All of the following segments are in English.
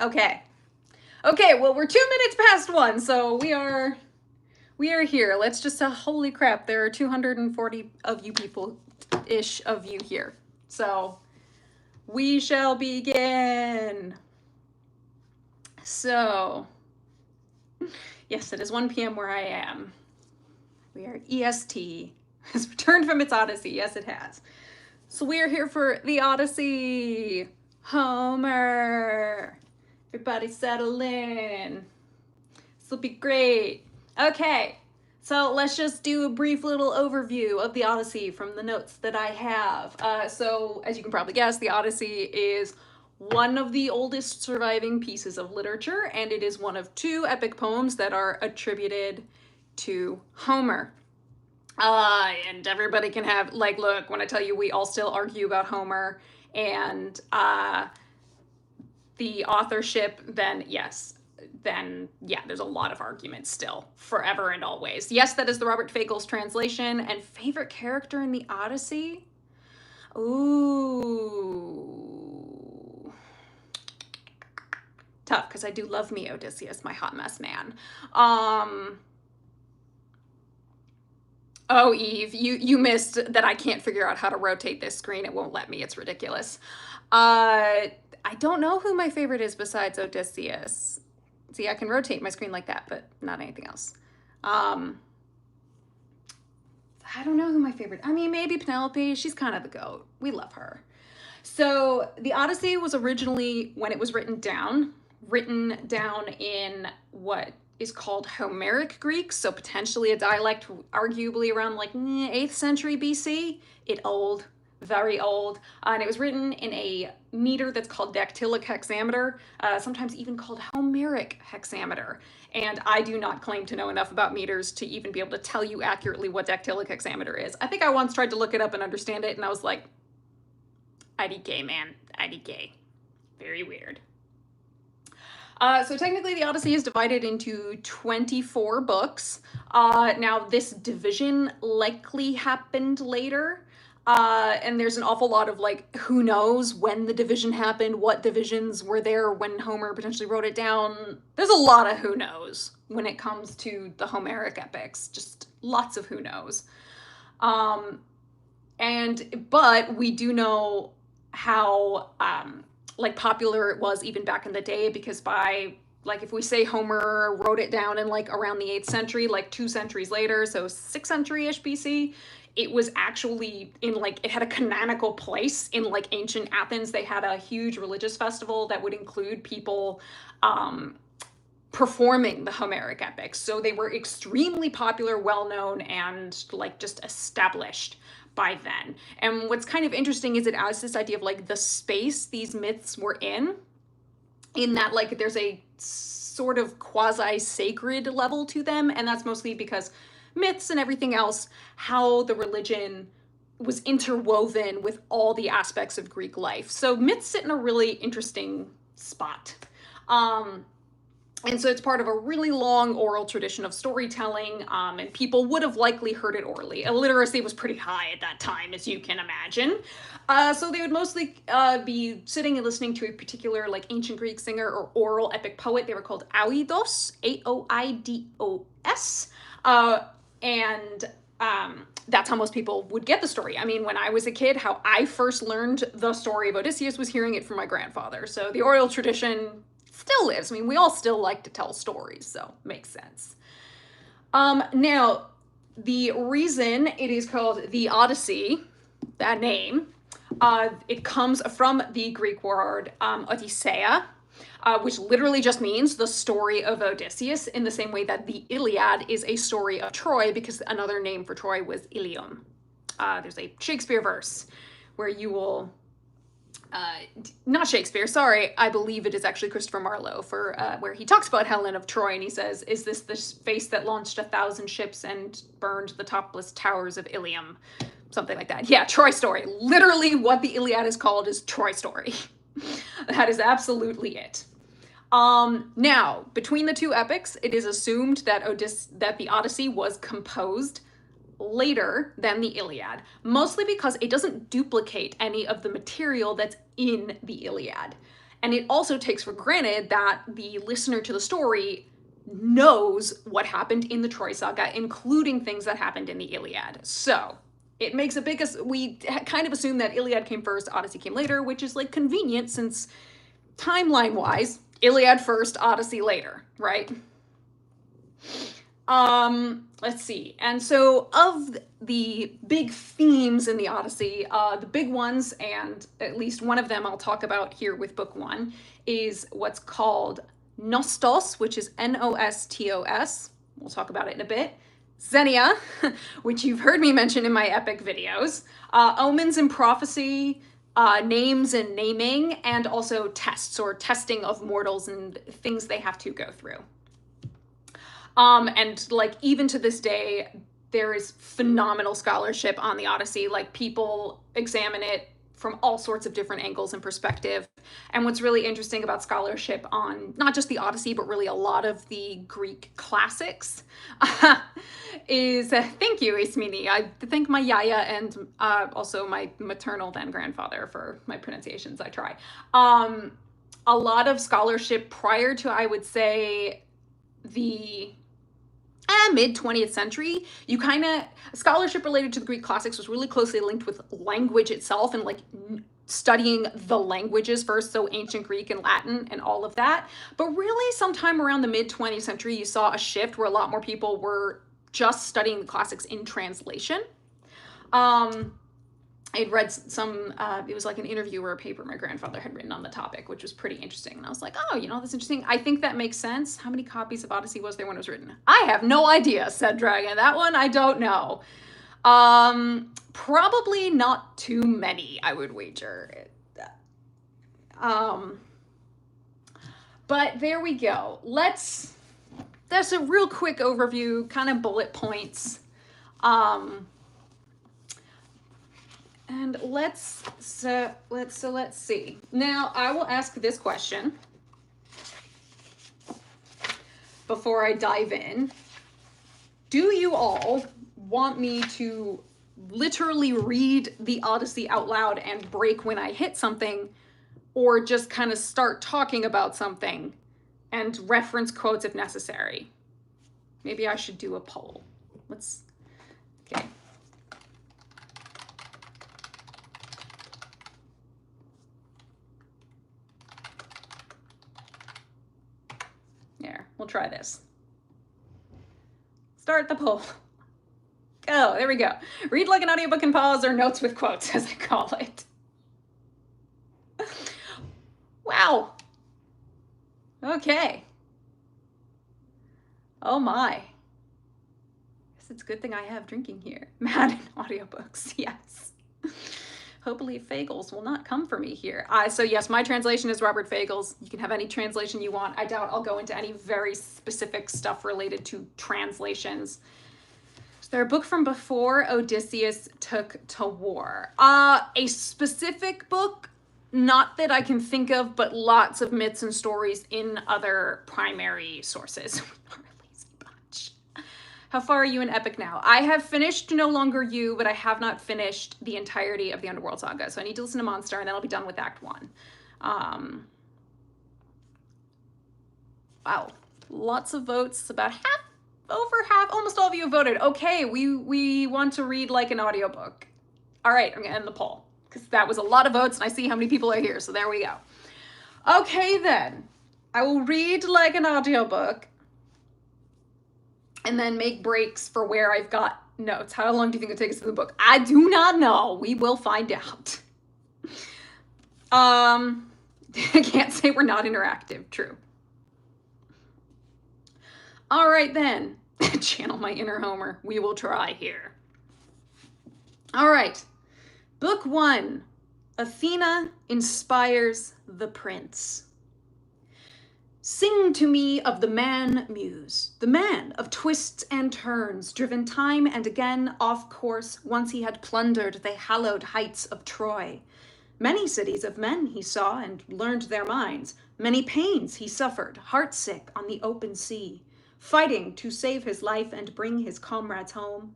Okay. Okay, well, we're 2 minutes past 1, so we are here. Let's just, holy crap, there are 240 of you people-ish of you here. So, we shall begin. So, yes, it is 1 p.m. where I am. We are EST. Has returned from its Odyssey. Yes, it has. So we are here for the Odyssey. Homer. Everybody settle in. This will be great. Okay, so let's just do a brief little overview of the Odyssey from the notes that I have. So as you can probably guess, the Odyssey is one of the oldest surviving pieces of literature, and it is one of 2 epic poems that are attributed to Homer. And everybody can have, like, look, when I tell you we all still argue about Homer and the authorship, then yes, there's a lot of arguments still, forever and always. Yes, that is the Robert Fagles translation. And favorite character in the Odyssey? Ooh. Tough, because I do love me Odysseus, my hot mess man. Oh, Eve, you missed that I can't figure out how to rotate this screen. It won't let me. It's ridiculous. I don't know who my favorite is besides Odysseus. See, I can rotate my screen like that, but not anything else. I don't know who my favorite. I mean, maybe Penelope. She's kind of the goat. We love her. So the Odyssey was originally, when it was written down in what is called Homeric Greek, so potentially a dialect arguably around like 8th century BC. It old, very old, and it was written in a meter that's called dactylic hexameter, sometimes even called Homeric hexameter. And I do not claim to know enough about meters to even be able to tell you accurately what dactylic hexameter is. I think I once tried to look it up and understand it, and I was like, IDK, man, IDK. Very weird. So technically the Odyssey is divided into 24 books. Now this division likely happened later. And there's an awful lot of like, who knows when the division happened, what divisions were there when Homer potentially wrote it down. There's a lot of who knows when it comes to the Homeric epics, just lots of who knows. But we do know how, like popular it was even back in the day, because by like if we say Homer wrote it down in like around the 8th century, like 2 centuries later, so 6th century-ish BC, it was actually in like, it had a canonical place in like ancient Athens. They had a huge religious festival that would include people performing the Homeric epics. So they were extremely popular, well-known, and like just established by then. And what's kind of interesting is it adds this idea of like the space these myths were in that like there's a sort of quasi-sacred level to them, and that's mostly because myths and everything else, how the religion was interwoven with all the aspects of Greek life. So myths sit in a really interesting spot. And so it's part of a really long oral tradition of storytelling, and people would have likely heard it orally. Illiteracy was pretty high at that time, as you can imagine. So they would mostly be sitting and listening to a particular like ancient Greek singer or oral epic poet. They were called Aoidos, A-O-I-D-O-S. That's how most people would get the story. I mean, when I was a kid, how I first learned the story of Odysseus was hearing it from my grandfather. So the oral tradition still lives. I mean, we all still like to tell stories, so makes sense. Now, the reason it is called the Odyssey, that name, it comes from the Greek word Odysseia, which literally just means the story of Odysseus, in the same way that the Iliad is a story of Troy, because another name for Troy was Ilium. There's a Shakespeare verse where you will... not Shakespeare, sorry, I believe it is actually Christopher Marlowe, for where he talks about Helen of Troy, and he says, is this the face that launched 1,000 ships and burned the topless towers of Ilium? Something like that. Yeah, Troy story. Literally what the Iliad is called is Troy story. That is absolutely it. Now, between the 2 epics, it is assumed that the Odyssey was composed later than the Iliad, mostly because it doesn't duplicate any of the material that's in the Iliad. And it also takes for granted that the listener to the story knows what happened in the Troy saga, including things that happened in the Iliad. So it makes a big, we kind of assume that Iliad came first, Odyssey came later, which is like convenient since timeline wise, Iliad first, Odyssey later, right? Let's see. And so of the big themes in the Odyssey, the big ones, and at least one of them I'll talk about here with book one, is what's called Nostos, which is Nostos. We'll talk about it in a bit. Zenia, which you've heard me mention in my epic videos. Omens and prophecy, names and naming, and also tests or testing of mortals and things they have to go through. And like even to this day, there is phenomenal scholarship on the Odyssey. Like people examine it from all sorts of different angles and perspective. And what's really interesting about scholarship on not just the Odyssey, but really a lot of the Greek classics is, thank you, Ismini. I thank my yaya and also my maternal then grandfather for my pronunciations. I try. A lot of scholarship prior to, I would say, the mid 20th century, you kind of, scholarship related to the Greek classics was really closely linked with language itself and like studying the languages first, so ancient Greek and Latin and all of that. But really sometime around the mid 20th century, you saw a shift where a lot more people were just studying the classics in translation. I'd read some, it was like an interview or a paper my grandfather had written on the topic, which was pretty interesting. And I was like, oh, you know, that's interesting. I think that makes sense. How many copies of Odyssey was there when it was written? I have no idea, said Dragon. That one, I don't know. Probably not too many, I would wager. But there we go. That's a real quick overview, kind of bullet points. And let's see. Now I will ask this question before I dive in. Do you all want me to literally read the Odyssey out loud and break when I hit something, or just kind of start talking about something and reference quotes if necessary? Maybe I should do a poll. Okay. There, we'll try this. Start the poll. Oh, there we go. Read like an audiobook and pause, or notes with quotes, as I call it. Wow. Okay. Oh my. Guess it's a good thing I have drinking here. Mad in audiobooks, yes. Hopefully Fagels will not come for me here. So yes, my translation is Robert Fagels. You can have any translation you want. I doubt I'll go into any very specific stuff related to translations. Is there a book from before Odysseus took to war? A specific book, not that I can think of, but lots of myths and stories in other primary sources. How far are you in Epic now? I have finished No Longer You, but I have not finished the entirety of the Underworld Saga. So I need to listen to Monster, and then I'll be done with Act 1. Wow, lots of votes. About over half, almost all of you have voted. Okay, we want to read like an audiobook. All right, I'm gonna end the poll, because that was a lot of votes, and I see how many people are here, so there we go. Okay then, I will read like an audiobook, and then make breaks for where I've got notes. How long do you think it takes to the book? I do not know. We will find out. I can't say we're not interactive. True. All right then. Channel my inner Homer. We will try here. All right. Book 1. Athena inspires the prince. Sing to me of the man Muse, the man of twists and turns, driven time and again off course once he had plundered the hallowed heights of Troy. Many cities of men he saw and learned their minds. Many pains he suffered, heartsick on the open sea, fighting to save his life and bring his comrades home.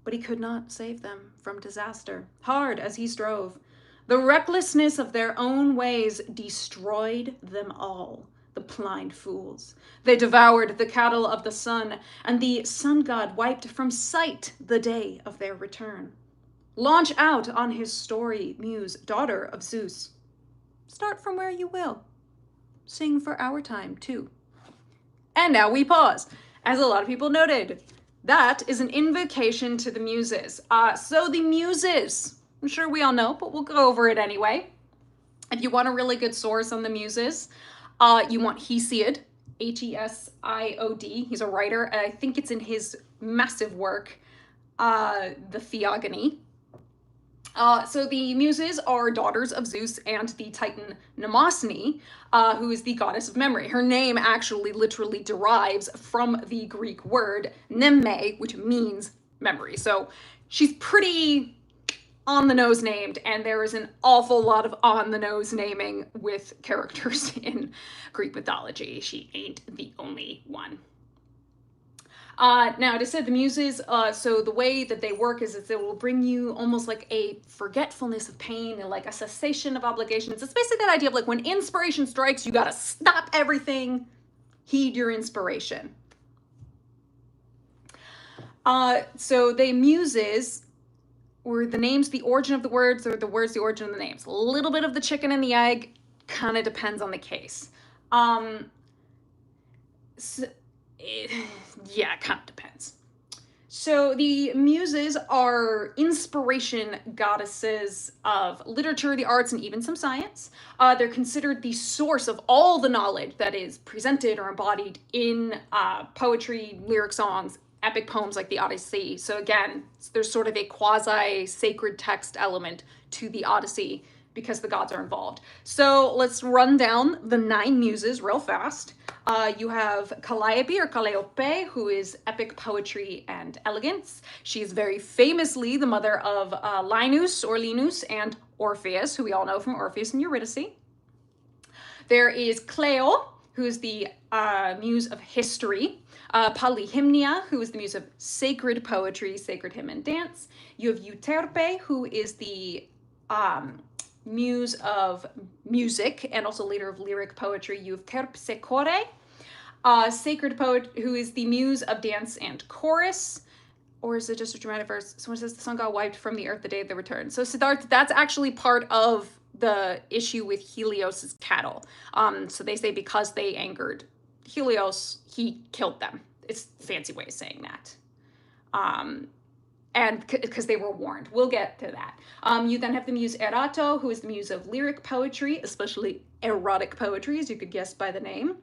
But he could not save them from disaster, hard as he strove. The recklessness of their own ways destroyed them all, the blind fools. They devoured the cattle of the sun, and the sun god wiped from sight the day of their return. Launch out on his story, Muse, daughter of Zeus. Start from where you will. Sing for our time, too. And now we pause. As a lot of people noted, that is an invocation to the Muses. So the Muses, I'm sure we all know, but we'll go over it anyway. If you want a really good source on the Muses, you want Hesiod, Hesiod. He's a writer, and I think it's in his massive work, the Theogony. So the Muses are daughters of Zeus and the Titan Mnemosyne, who is the goddess of memory. Her name actually literally derives from the Greek word mneme, which means memory. So she's pretty on the nose named, and there is an awful lot of on the nose naming with characters in Greek mythology. She ain't the only one. Now, it is said the Muses, so the way that they work is it will bring you almost like a forgetfulness of pain and like a cessation of obligations. It's basically that idea of like when inspiration strikes, you gotta stop everything, heed your inspiration. So the Muses were the names, the origin of the words, or the words, the origin of the names. A little bit of the chicken and the egg, kind of depends on the case. Yeah, it kind of depends. So the Muses are inspiration goddesses of literature, the arts, and even some science. They're considered the source of all the knowledge that is presented or embodied in poetry, lyric songs, epic poems like the Odyssey. So again, there's sort of a quasi-sacred text element to the Odyssey because the gods are involved. So let's run down the 9 muses real fast. You have Calliope or Calliope, who is epic poetry and elegance. She is very famously the mother of Linus or Linus and Orpheus, who we all know from Orpheus and Eurydice. There is Cleo, who is the muse of history. Polyhymnia, who is the muse of sacred poetry, sacred hymn and dance. You have Euterpe, who is the muse of music and also later of lyric poetry. You have Terpsichore, sacred poet, who is the muse of dance and chorus. Or is it just a dramatic verse? Someone says the sun got wiped from the earth the day of the return. So Siddhartha, that's actually part of the issue with Helios's cattle. So they say because they angered Helios, he killed them. It's a fancy way of saying that. And because they were warned. We'll get to that. You then have the muse Erato, who is the muse of lyric poetry, especially erotic poetry, as you could guess by the name.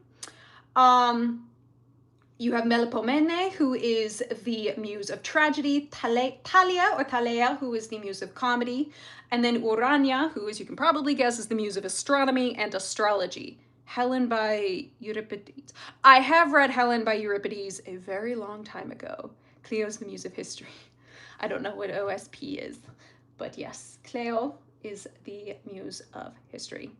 You have Melpomene, who is the muse of tragedy, Thalia, who is the muse of comedy, and then Urania, who, as you can probably guess, is the muse of astronomy and astrology. Helen by Euripides. I have read Helen by Euripides a very long time ago. Cleo's the muse of history. I don't know what OSP is, but yes, Cleo is the muse of history.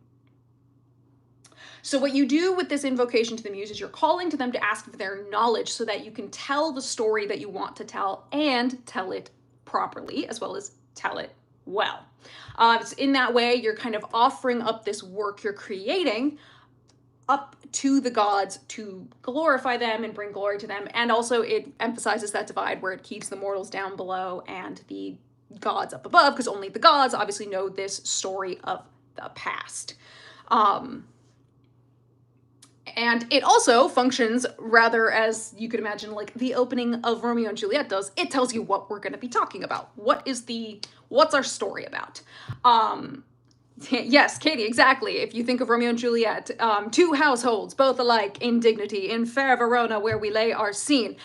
So what you do with this invocation to the muse is you're calling to them to ask for their knowledge so that you can tell the story that you want to tell and tell it properly, as well as tell it well. So in that way, you're kind of offering up this work you're creating up to the gods to glorify them and bring glory to them. And also it emphasizes that divide where it keeps the mortals down below and the gods up above, because only the gods obviously know this story of the past. And it also functions rather as you could imagine like the opening of Romeo and Juliet does. It tells you what we're going to be talking about. What's our story about? Yes, Katie, exactly. If you think of Romeo and Juliet, 2 households, both alike in dignity, in fair Verona where we lay our scene.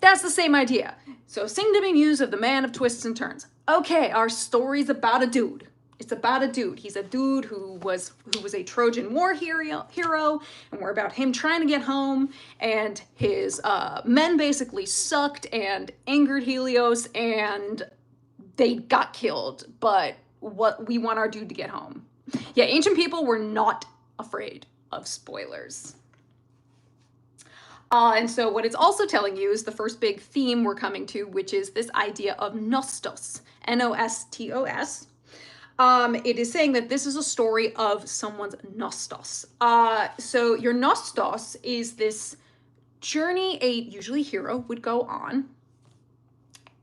That's the same idea. So sing to me, muse of the man of twists and turns. Okay, our story's about a dude. It's about a dude. He's a dude who was a Trojan War hero, and we're about him trying to get home, and his men basically sucked and angered Helios, and they got killed, but we want our dude to get home. Yeah, ancient people were not afraid of spoilers. And so what it's also telling you is the first big theme we're coming to, which is this idea of nostos, N-O-S-T-O-S. It is saying that this is a story of someone's nostos. So your nostos is this journey a usually hero would go on,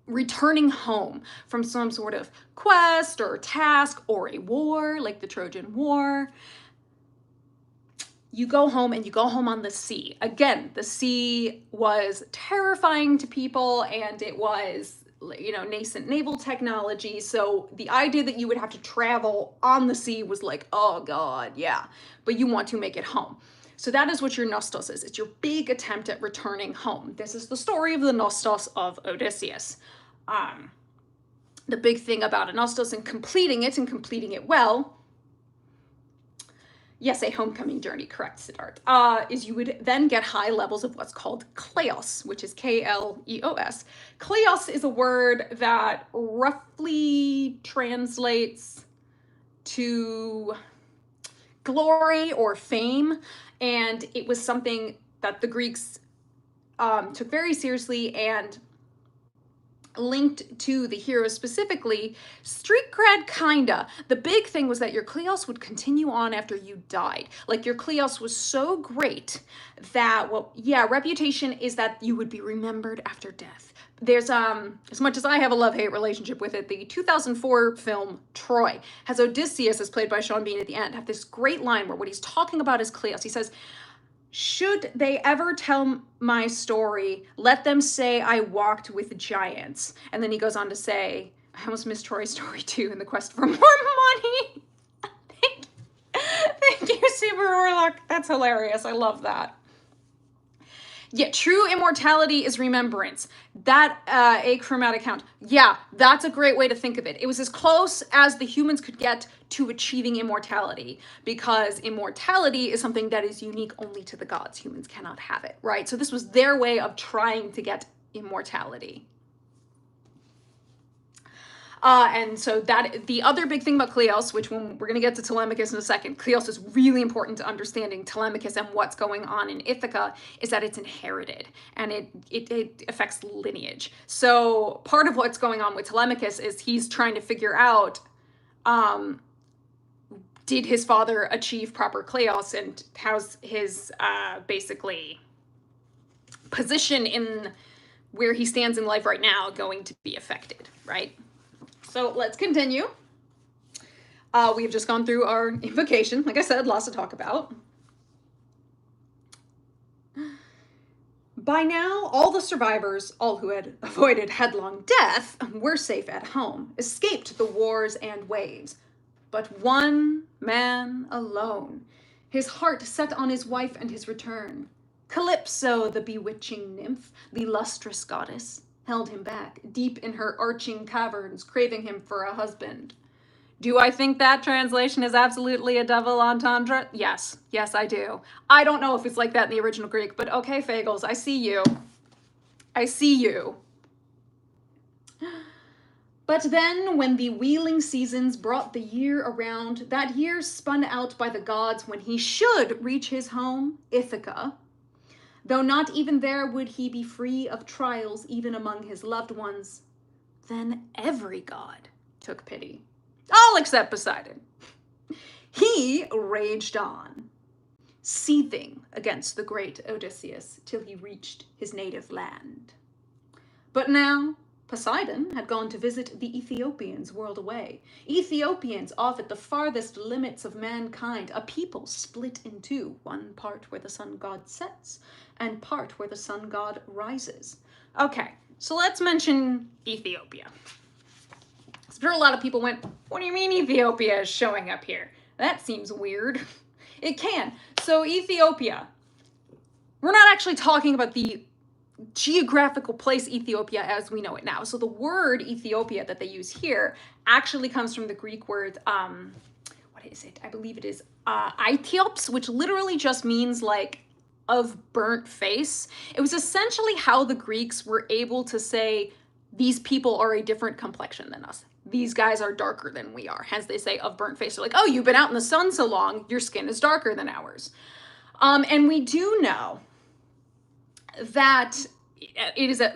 returning home from some sort of quest or task or a war, like the Trojan War. You go home, and you go home on the sea. Again, the sea was terrifying to people, and it was, you know, nascent naval technology. So the idea that you would have to travel on the sea was like, oh God, yeah. But you want to make it home. So that is what your nostos is. It's your big attempt at returning home. This is the story of the nostos of Odysseus. The big thing about a nostos and completing it well, yes, a homecoming journey, correct, Siddharth, is you would then get high levels of what's called kleos, which is K-L-E-O-S. Kleos is a word that roughly translates to glory or fame, and it was something that the Greeks took very seriously and linked to the heroes specifically. Street cred, kinda. The big thing was that your kleos would continue on after you died. Like, your kleos was so great that, well, yeah, reputation is that you would be remembered after death. There's, as much as I have a love-hate relationship with it, the 2004 film Troy has Odysseus, as played by Sean Bean at the end, have this great line where what he's talking about is kleos. He says, should they ever tell my story, let them say I walked with giants. And then he goes on to say, I almost missed Troy's story too, in the quest for more money. Thank you, Super Warlock. That's hilarious. I love that. Yeah, true immortality is remembrance. That achromatic count. Yeah, that's a great way to think of it. It was as close as the humans could get to achieving immortality, because immortality is something that is unique only to the gods. Humans cannot have it, right? So this was their way of trying to get immortality. And so that the other big thing about kleos, which we're going to get to Telemachus in a second, kleos is really important to understanding Telemachus and what's going on in Ithaca, is that it's inherited, and it affects lineage. So part of what's going on with Telemachus is he's trying to figure out, did his father achieve proper kleos, and how's his basically position in where he stands in life right now going to be affected, right? So let's continue. We have just gone through our invocation. Like I said, lots to talk about. By now, all the survivors, all who had avoided headlong death, were safe at home, escaped the wars and waves. But one man alone, his heart set on his wife and his return. Calypso, the bewitching nymph, the lustrous goddess, held him back, deep in her arching caverns, craving him for a husband. Do I think that translation is absolutely a double entendre? Yes. Yes, I do. I don't know if it's like that in the original Greek, but okay, Fagels, I see you. I see you. But then, when the wheeling seasons brought the year around, that year spun out by the gods when he should reach his home, Ithaca, though not even there would he be free of trials even among his loved ones, then every god took pity. All except Poseidon. He raged on, seething against the great Odysseus till he reached his native land. But now Poseidon had gone to visit the Ethiopians whirled away. Ethiopians off at the farthest limits of mankind, a people split in two, one part where the sun god sets, and part where the sun god rises. Okay, so let's mention Ethiopia. I'm sure a lot of people went, what do you mean Ethiopia is showing up here? That seems weird. It can. So Ethiopia, we're not actually talking about the geographical place Ethiopia as we know it now. So the word Ethiopia that they use here actually comes from the Greek word, what is it? I believe it is Aithiops, which literally just means like of burnt face. It was essentially how the Greeks were able to say these people are a different complexion than us. These guys are darker than we are. Hence they say of burnt face. They're like, oh, you've been out in the sun so long, your skin is darker than ours. And we do know that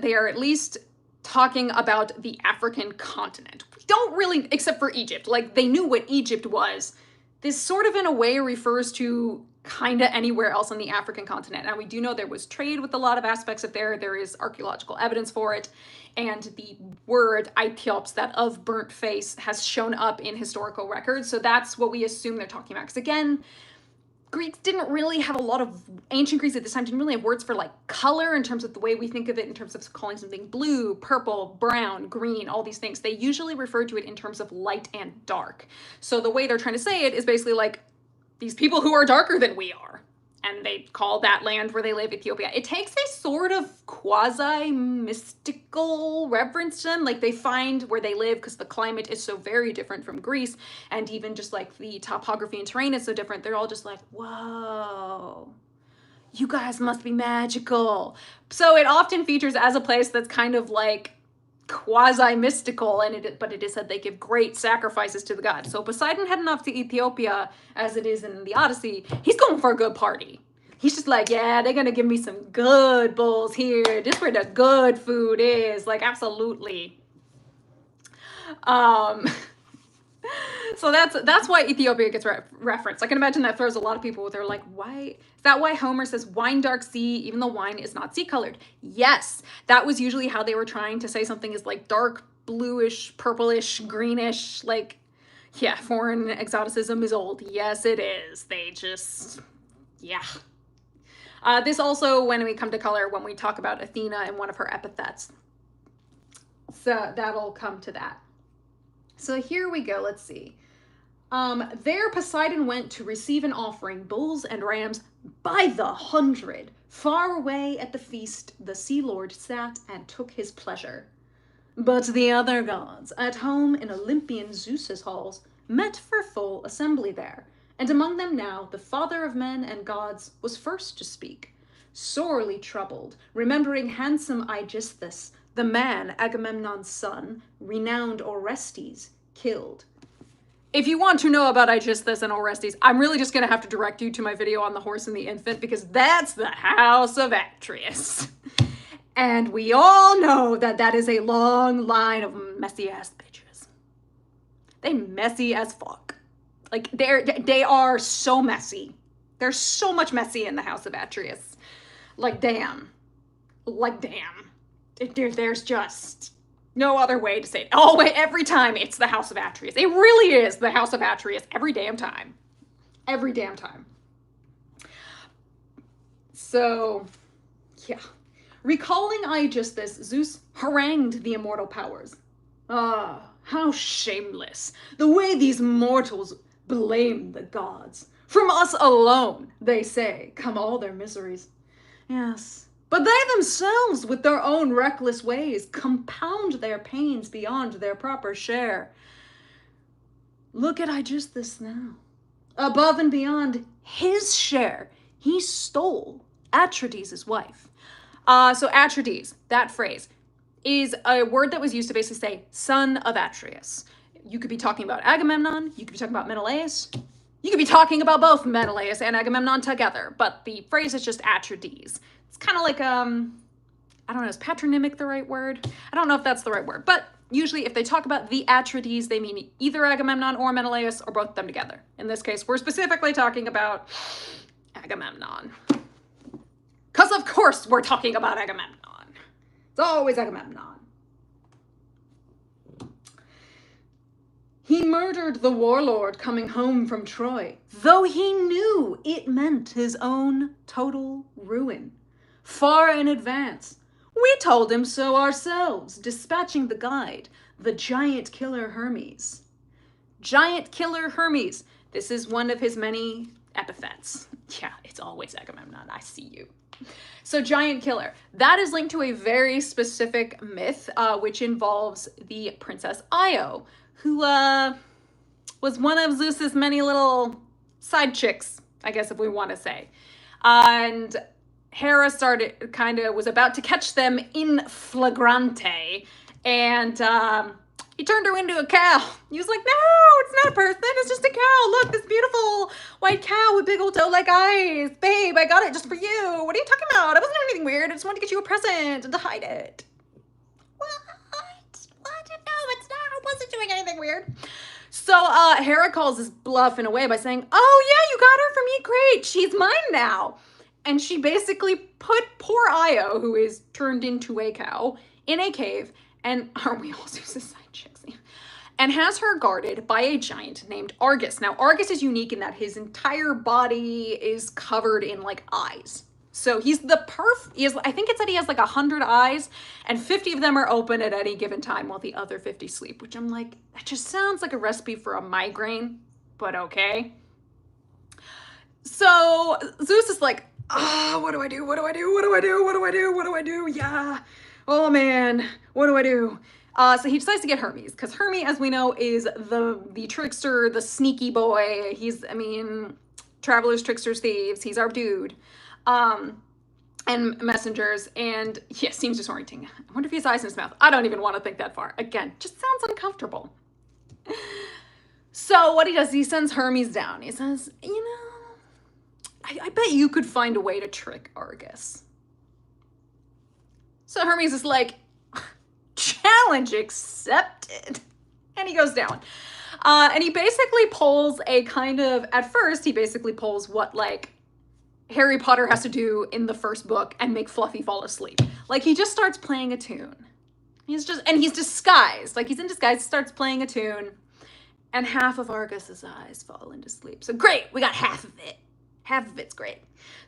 they are at least talking about the African continent. We don't really, except for Egypt. Like, they knew what Egypt was. This sort of, in a way, refers to kind of anywhere else on the African continent. And we do know there was trade with a lot of aspects of there. There is archaeological evidence for it. And the word Aethiops, that of burnt face, has shown up in historical records. So that's what we assume they're talking about. Because again, Greeks didn't really have a lot of, ancient Greeks at this time didn't really have words for like color in terms of the way we think of it in terms of calling something blue, purple, brown, green, all these things. They usually refer to it in terms of light and dark. So the way they're trying to say it is basically like, these people who are darker than we are. And they call that land where they live Ethiopia. It takes a sort of quasi-mystical reverence to them. Like, they find where they live because the climate is so very different from Greece. And even just like the topography and terrain is so different. They're all just like, whoa, you guys must be magical. So it often features as a place that's kind of like quasi-mystical, but it is said they give great sacrifices to the gods. So Poseidon heading off to Ethiopia, as it is in the Odyssey, he's going for a good party. He's just like, yeah, they're gonna give me some good bulls here. This where the good food is. Like, absolutely. So that's why Ethiopia gets referenced. I can imagine that throws a lot of people. They're like, why? Is that why Homer says wine dark sea, even though wine is not sea colored? Yes, that was usually how they were trying to say something is like dark, bluish, purplish, greenish. Like, yeah, foreign exoticism is old. Yes, it is. They just, yeah. This also, when we come to color, when we talk about Athena and one of her epithets. So that'll come to that. So here we go, let's see. There Poseidon went to receive an offering, bulls and rams by the hundred. Far away at the feast, the sea lord sat and took his pleasure. But the other gods, at home in Olympian Zeus's halls, met for full assembly there. And among them now, the father of men and gods was first to speak, sorely troubled, remembering handsome Aegisthus, the man, Agamemnon's son, renowned Orestes, killed. If you want to know about Aegisthus and Orestes, I'm really just going to have to direct you to my video on the horse and the infant, because that's the house of Atreus. And we all know that that is a long line of messy-ass bitches. They messy as fuck. Like, they are so messy. There's so much messy in the house of Atreus. Like, damn. Like, damn. There's just no other way to say it. Oh, wait, every time it's the house of Atreus. It really is the house of Atreus every damn time. Every damn time. So, yeah. Recalling Aegisthus, Zeus harangued the immortal powers. Ah, how shameless. The way these mortals blame the gods. From us alone, they say, come all their miseries. Yes. But they themselves, with their own reckless ways, compound their pains beyond their proper share. Look at Aegisthus now. Above and beyond his share, he stole Atrides' wife. So Atrides, that phrase, is a word that was used to basically say son of Atreus. You could be talking about Agamemnon, you could be talking about Menelaus, you could be talking about both Menelaus and Agamemnon together, but the phrase is just Atrides. It's kind of like, I don't know, is patronymic the right word? I don't know if that's the right word, but usually if they talk about the Atrides, they mean either Agamemnon or Menelaus or both of them together. In this case, we're specifically talking about Agamemnon. Because of course we're talking about Agamemnon. It's always Agamemnon. He murdered the warlord coming home from Troy, though he knew it meant his own total ruin. Far in advance, we told him so ourselves, dispatching the guide, the giant killer Hermes. Giant killer Hermes. This is one of his many epithets. Yeah, it's always Agamemnon. I see you. So giant killer. That is linked to a very specific myth, which involves the Princess Io, who was one of Zeus's many little side chicks, I guess if we want to say. And Hera was about to catch them in flagrante, and he turned her into a cow. He was like, no, it's not a person, it's just a cow. Look, this beautiful white cow with big old toe-like eyes. Babe, I got it just for you. What are you talking about? I wasn't doing anything weird. I just wanted to get you a present and to hide it. What? wasn't doing anything weird. So Hera calls his bluff in a way by saying, oh yeah, you got her for me, great, she's mine now. And she basically put poor Io, who is turned into a cow, in a cave, and aren't we all Zeus's side chicks? And has her guarded by a giant named Argus. Now, Argus is unique in that his entire body is covered in like eyes. So he's the I think it said he has like 100 eyes, and 50 of them are open at any given time while the other 50 sleep, which I'm like, that just sounds like a recipe for a migraine, but okay. So Zeus is like, what do I do? What do I do? What do I do? What do I do? What do I do? Yeah. Oh man, what do I do? So he decides to get Hermes, because Hermes, as we know, is the trickster, the sneaky boy. He's, I mean, travelers, tricksters, thieves. He's our dude. And messengers, and yeah, seems disorienting. I wonder if he has eyes in his mouth. I don't even want to think that far. Again, just sounds uncomfortable. So what he does, he sends Hermes down. He says, you know, I bet you could find a way to trick Argus. So Hermes is like, challenge accepted. And he goes down. And he basically pulls a kind of, at first, he basically pulls what like Harry Potter has to do in the first book and make Fluffy fall asleep. Like he just starts playing a tune. He's disguised. Like he's in disguise, starts playing a tune, and half of Argus's eyes fall into sleep. So great, we got half of it. Half of it's great.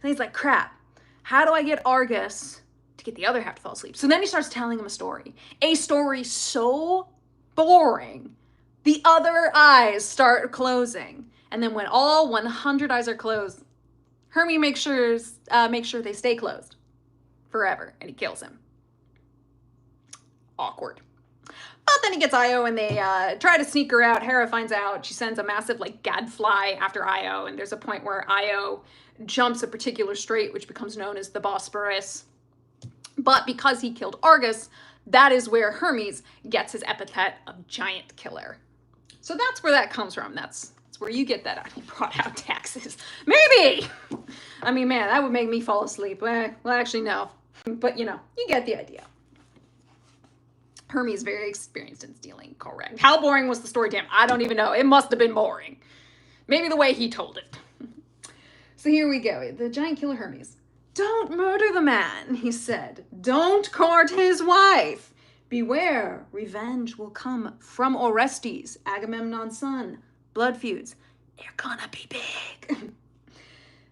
Then he's like, crap, how do I get Argus to get the other half to fall asleep? So then he starts telling him a story. A story so boring, the other eyes start closing. And then when all 100 eyes are closed, Hermes makes sure they stay closed forever, and he kills him. Awkward. But then he gets Io, and they try to sneak her out. Hera finds out. She sends a massive like gadfly after Io, and there's a point where Io jumps a particular strait, which becomes known as the Bosporus. But because he killed Argus, that is where Hermes gets his epithet of giant killer. So that's where that comes from. That's where you get that. He brought out taxes. Maybe! I mean, man, that would make me fall asleep. Well, actually, no. But, you know, you get the idea. Hermes very experienced in stealing, correct. How boring was the story? Damn, I don't even know. It must have been boring. Maybe the way he told it. So here we go. The giant killer Hermes. Don't murder the man, he said. Don't court his wife. Beware, revenge will come from Orestes, Agamemnon's son. Blood feuds, they're gonna be big.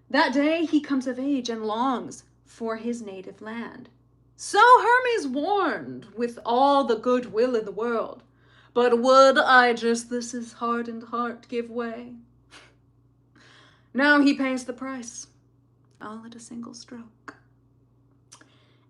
That day he comes of age and longs for his native land. So Hermes warned with all the goodwill in the world. But would Aegisthus' hardened heart give way? Now he pays the price, all at a single stroke.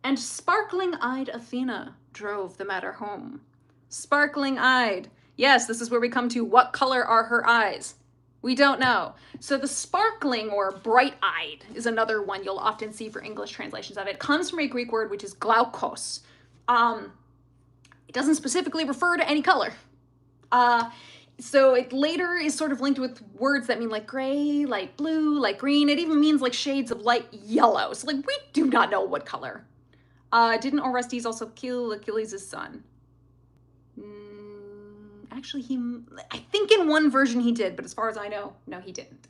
And sparkling-eyed Athena drove the matter home. Sparkling-eyed. Yes, this is where we come to what color are her eyes? We don't know. So the sparkling or bright-eyed is another one you'll often see for English translations of it. It comes from a Greek word which is glaukos. It doesn't specifically refer to any color. So it later is sort of linked with words that mean like gray, light blue, light green. It even means like shades of light yellow. So like we do not know what color. Didn't Orestes also kill Achilles' son? Actually, I think in one version he did, but as far as I know, no, he didn't.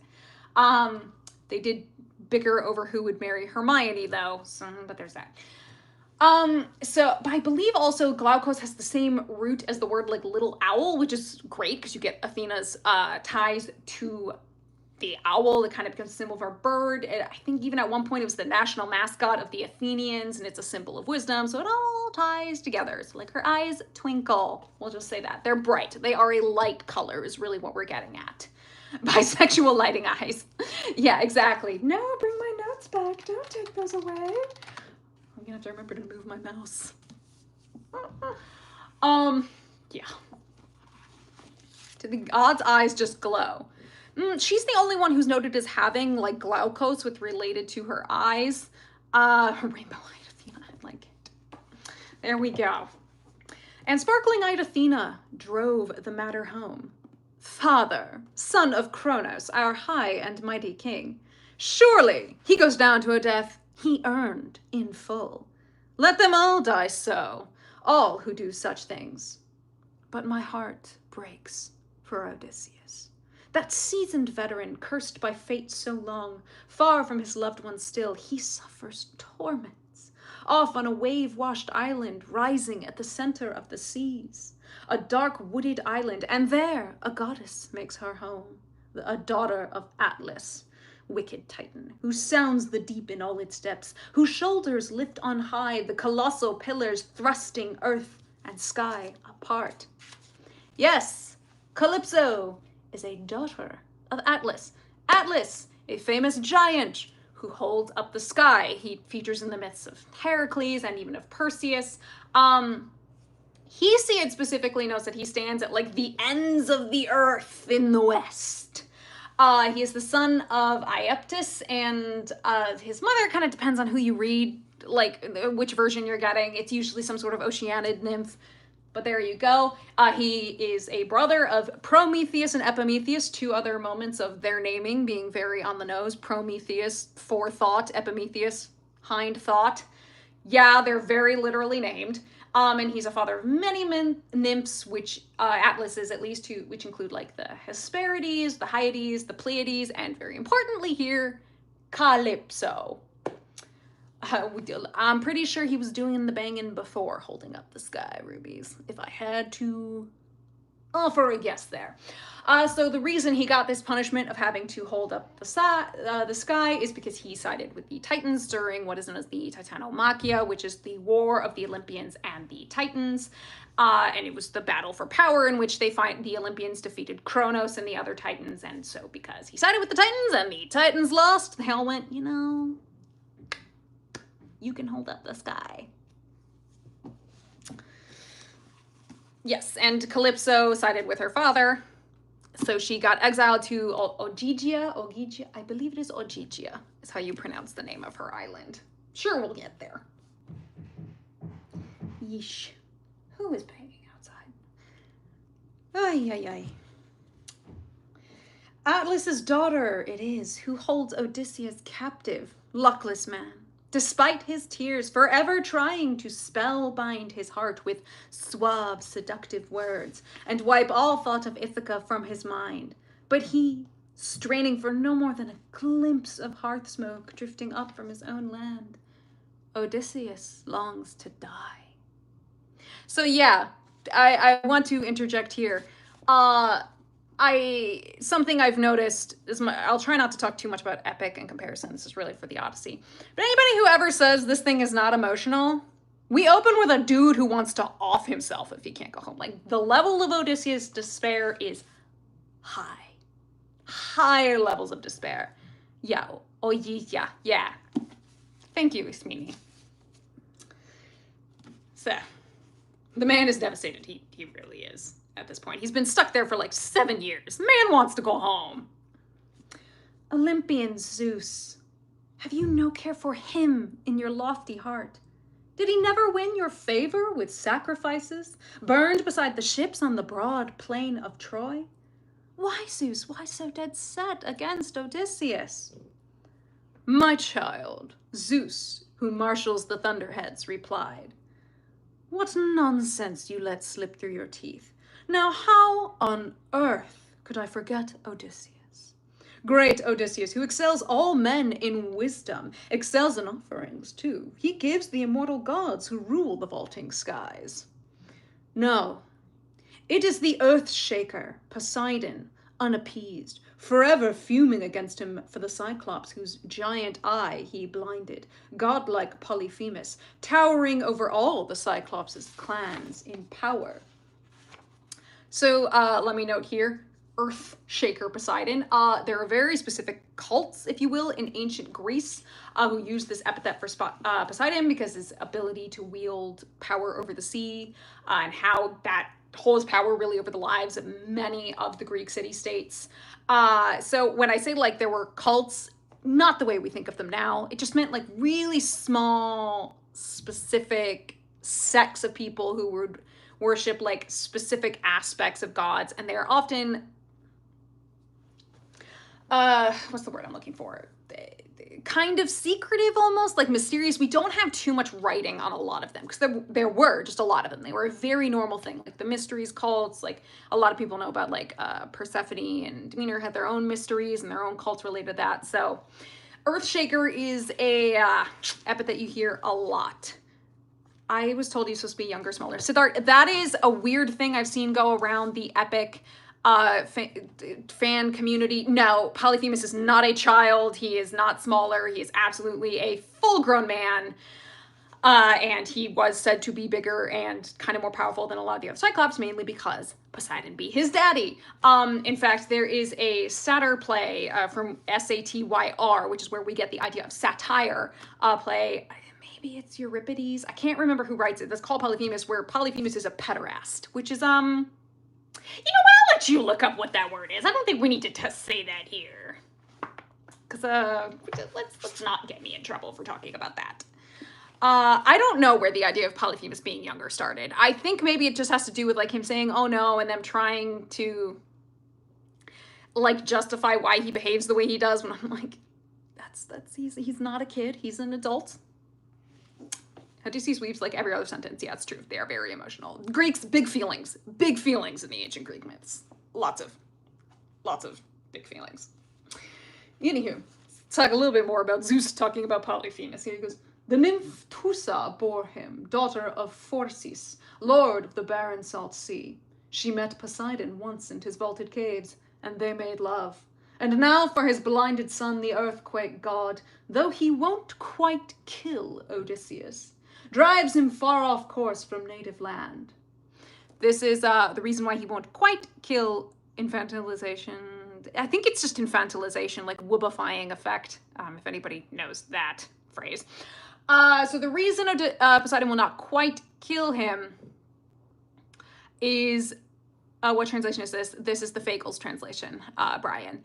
They did bicker over who would marry Hermione, though, so, but there's that. But I believe also glaukos has the same root as the word like little owl, which is great because you get Athena's ties to the owl. It kind of becomes a symbol of our bird. I think even at one point it was the national mascot of the Athenians, and it's a symbol of wisdom, so it all ties together. So like her eyes twinkle. We'll just say that. They're bright. They are a light color is really what we're getting at. Bisexual lighting eyes. Yeah, exactly. No, bring my notes back. Don't take those away. I'm gonna have to remember to move my mouse. Yeah. Do the god's eyes just glow? She's the only one who's noted as having like glaukos with related to her eyes. Rainbow-eyed Athena, I like it. There we go. And sparkling-eyed Athena drove the matter home. Father, son of Kronos, our high and mighty king, surely he goes down to a death he earned in full. Let them all die so, all who do such things. But my heart breaks for Odysseus. That seasoned veteran, cursed by fate so long, far from his loved ones still, he suffers torments, off on a wave-washed island, rising at the center of the seas. A dark wooded island, and there a goddess makes her home, a daughter of Atlas, wicked Titan, who sounds the deep in all its depths, whose shoulders lift on high the colossal pillars thrusting earth and sky apart. Yes, Calypso is a daughter of Atlas. Atlas, a famous giant who holds up the sky. He features in the myths of Heracles and even of Perseus. Hesiod specifically notes that he stands at like the ends of the earth in the west. He is the son of Iaptus, and his mother kind of depends on who you read, like which version you're getting. It's usually some sort of Oceanid nymph, but there you go. He is a brother of Prometheus and Epimetheus, two other moments of their naming being very on the nose. Prometheus, forethought, Epimetheus, hind thought. Yeah, they're very literally named. And he's a father of many nymphs, which Atlas is at least two, which include like the Hesperides, the Hyades, the Pleiades, and very importantly here, Calypso. I'm pretty sure he was doing the banging before holding up the sky, rubies, if I had to offer a guess there. So the reason he got this punishment of having to hold up the sky is because he sided with the Titans during what is known as the Titanomachia, which is the war of the Olympians and the Titans. And it was the battle for power in which the Olympians defeated Kronos and the other Titans. And so because he sided with the Titans and the Titans lost, the hell went, you know, you can hold up the sky. Yes, and Calypso sided with her father. So she got exiled to Ogygia, I believe it is Ogygia, is how you pronounce the name of her island. Sure, we'll get there. Yeesh. Who is banging outside? Ay, ay, ay. Atlas's daughter it is, who holds Odysseus captive, luckless man. Despite his tears, forever trying to spellbind his heart with suave, seductive words, and wipe all thought of Ithaca from his mind. But he, straining for no more than a glimpse of hearth smoke drifting up from his own land, Odysseus longs to die. So yeah, I want to interject here. Something I've noticed is I'll try not to talk too much about epic in comparison. This is really for the Odyssey. But anybody who ever says this thing is not emotional, we open with a dude who wants to off himself if he can't go home. Like, the level of Odysseus' despair is high. Higher levels of despair. Yeah. Oh, yeah. Thank you, Ismini. So, the man is devastated. He really is. At this point, he's been stuck there for like 7 years. The man wants to go home. Olympian Zeus, have you no care for him in your lofty heart? Did he never win your favor with sacrifices, burned beside the ships on the broad plain of Troy? Why, Zeus, why so dead set against Odysseus? My child, Zeus, who marshals the thunderheads, replied, what nonsense you let slip through your teeth. Now, how on earth could I forget Odysseus? Great Odysseus, who excels all men in wisdom, excels in offerings, too. He gives the immortal gods who rule the vaulting skies. No, it is the earth-shaker, Poseidon, unappeased, forever fuming against him for the Cyclops whose giant eye he blinded, godlike Polyphemus, towering over all the Cyclops' clans in power. So let me note here, Earth Shaker Poseidon. There are very specific cults, if you will, in ancient Greece who use this epithet for Poseidon because his ability to wield power over the sea and how that holds power really over the lives of many of the Greek city-states. So when I say like there were cults, not the way we think of them now, it just meant like really small, specific sects of people who would worship like specific aspects of gods, and they're often what's the word I'm looking for? kind of secretive, almost like mysterious. We don't have too much writing on a lot of them because there were just a lot of them. They were a very normal thing, like the mysteries cults. Like a lot of people know about like Persephone and Demeter had their own mysteries and their own cults related to that. So Earthshaker is a epic that you hear a lot. I was told he's supposed to be younger, smaller. Siddharth, that is a weird thing I've seen go around the epic fan community. No, Polyphemus is not a child. He is not smaller. He is absolutely a full-grown man. And he was said to be bigger and kind of more powerful than a lot of the other Cyclops, mainly because Poseidon be his daddy. In fact, there is a satyr play from Satyr, which is where we get the idea of satire play. Maybe it's Euripides. I can't remember who writes it. That's called Polyphemus, where Polyphemus is a pederast, which is, you know, I'll let you look up what that word is. I don't think we need to say that here. Because, let's not get me in trouble for talking about that. I don't know where the idea of Polyphemus being younger started. I think maybe it just has to do with, like, him saying, oh no, and them trying to, like, justify why he behaves the way he does, when I'm like, he's not a kid, he's an adult. Odysseus weeps like every other sentence. Yeah, it's true. They are very emotional. Greeks, big feelings in the ancient Greek myths. Lots of big feelings. Anywho, let's talk a little bit more about Zeus talking about Polyphemus. Here he goes, the nymph Tusa bore him, daughter of Phorcys, lord of the barren salt sea. She met Poseidon once in his vaulted caves, and they made love. And now for his blinded son, the earthquake god, though he won't quite kill Odysseus, drives him far off course from native land. This is the reason why he won't quite kill infantilization. I think it's just infantilization, like woobifying effect, if anybody knows that phrase. So the reason Poseidon will not quite kill him is, what translation is this? This is the Fagles translation, Brian.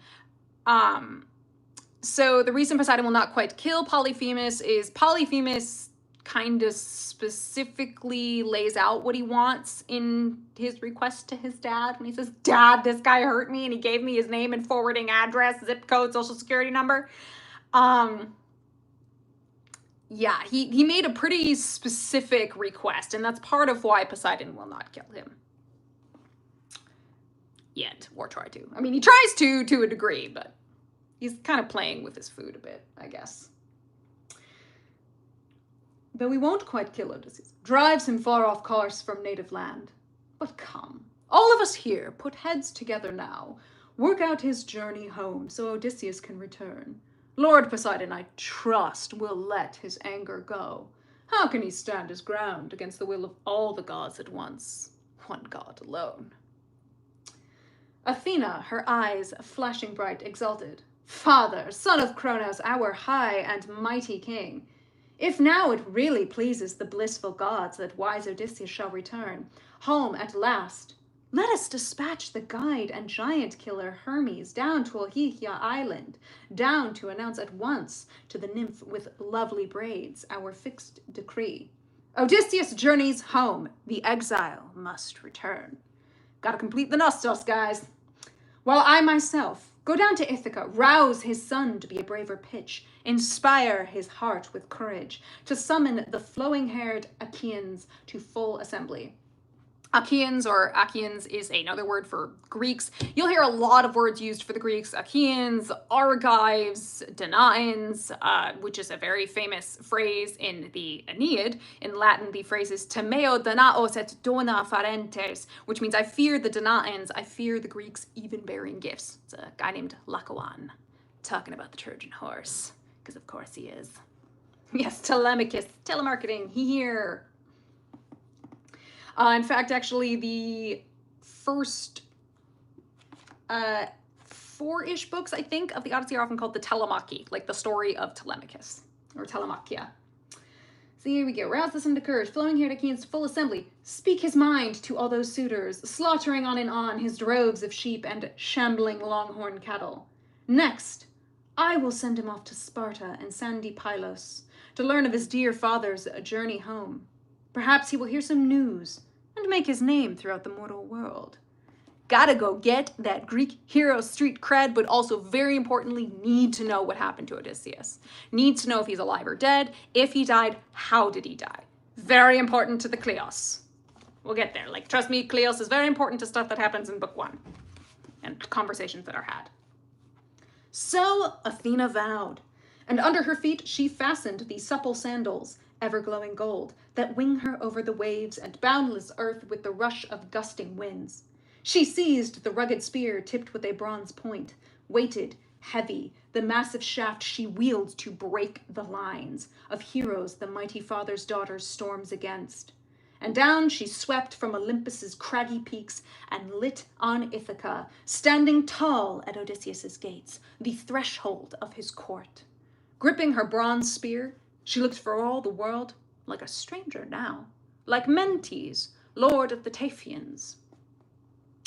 So the reason Poseidon will not quite kill Polyphemus is Polyphemus kind of specifically lays out what he wants in his request to his dad. When he says, Dad, this guy hurt me and he gave me his name and forwarding address, zip code, social security number. Yeah, he made a pretty specific request, and that's part of why Poseidon will not kill him. Yet, or try to. I mean, he tries to a degree, but he's kind of playing with his food a bit, I guess. Though he won't quite kill Odysseus, drives him far off course from native land. But come, all of us here, put heads together now, work out his journey home so Odysseus can return. Lord Poseidon, I trust, will let his anger go. How can he stand his ground against the will of all the gods at once? One god alone. Athena, her eyes flashing bright, exulted. Father, son of Cronos, our high and mighty king, if now it really pleases the blissful gods that wise Odysseus shall return home at last, let us dispatch the guide and giant killer Hermes down to Olympia Island, down to announce at once to the nymph with lovely braids our fixed decree. Odysseus journeys home, the exile must return. Gotta complete the Nostos, guys. While I myself go down to Ithaca, rouse his son to be a braver pitch, inspire his heart with courage, to summon the flowing-haired Achaeans to full assembly. Achaeans or Achaeans is another word for Greeks. You'll hear a lot of words used for the Greeks. Achaeans, Argives, Danaans, which is a very famous phrase in the Aeneid. In Latin, the phrase is Temeo Danaos et dona farentes, which means I fear the Danaans, I fear the Greeks even bearing gifts. It's a guy named Laocoon talking about the Trojan horse, because of course he is. Yes, Telemachus, telemarketing, here. In fact, actually, the first 4-ish books, I think, of the Odyssey are often called the Telemachy, like the story of Telemachus, or Telemachia. So here we go. Rouse the son to courage, flowing here to Achaeans' full assembly. Speak his mind to all those suitors, slaughtering on and on his droves of sheep and shambling longhorn cattle. Next, I will send him off to Sparta and sandy Pylos to learn of his dear father's journey home. Perhaps he will hear some news and make his name throughout the mortal world. Gotta go get that Greek hero street cred, but also very importantly, need to know what happened to Odysseus. Need to know if he's alive or dead. If he died, how did he die? Very important to the Kleos. We'll get there. Like, trust me, Kleos is very important to stuff that happens in book 1 and conversations that are had. So Athena vowed, and under her feet she fastened these supple sandals, ever-glowing gold, that wing her over the waves and boundless earth with the rush of gusting winds. She seized the rugged spear tipped with a bronze point, weighted, heavy, the massive shaft she wields to break the lines of heroes the mighty father's daughters storms against. And down she swept from Olympus's craggy peaks and lit on Ithaca, standing tall at Odysseus's gates, the threshold of his court. Gripping her bronze spear, she looked for all the world like a stranger now, like Mentes, lord of the Taphians.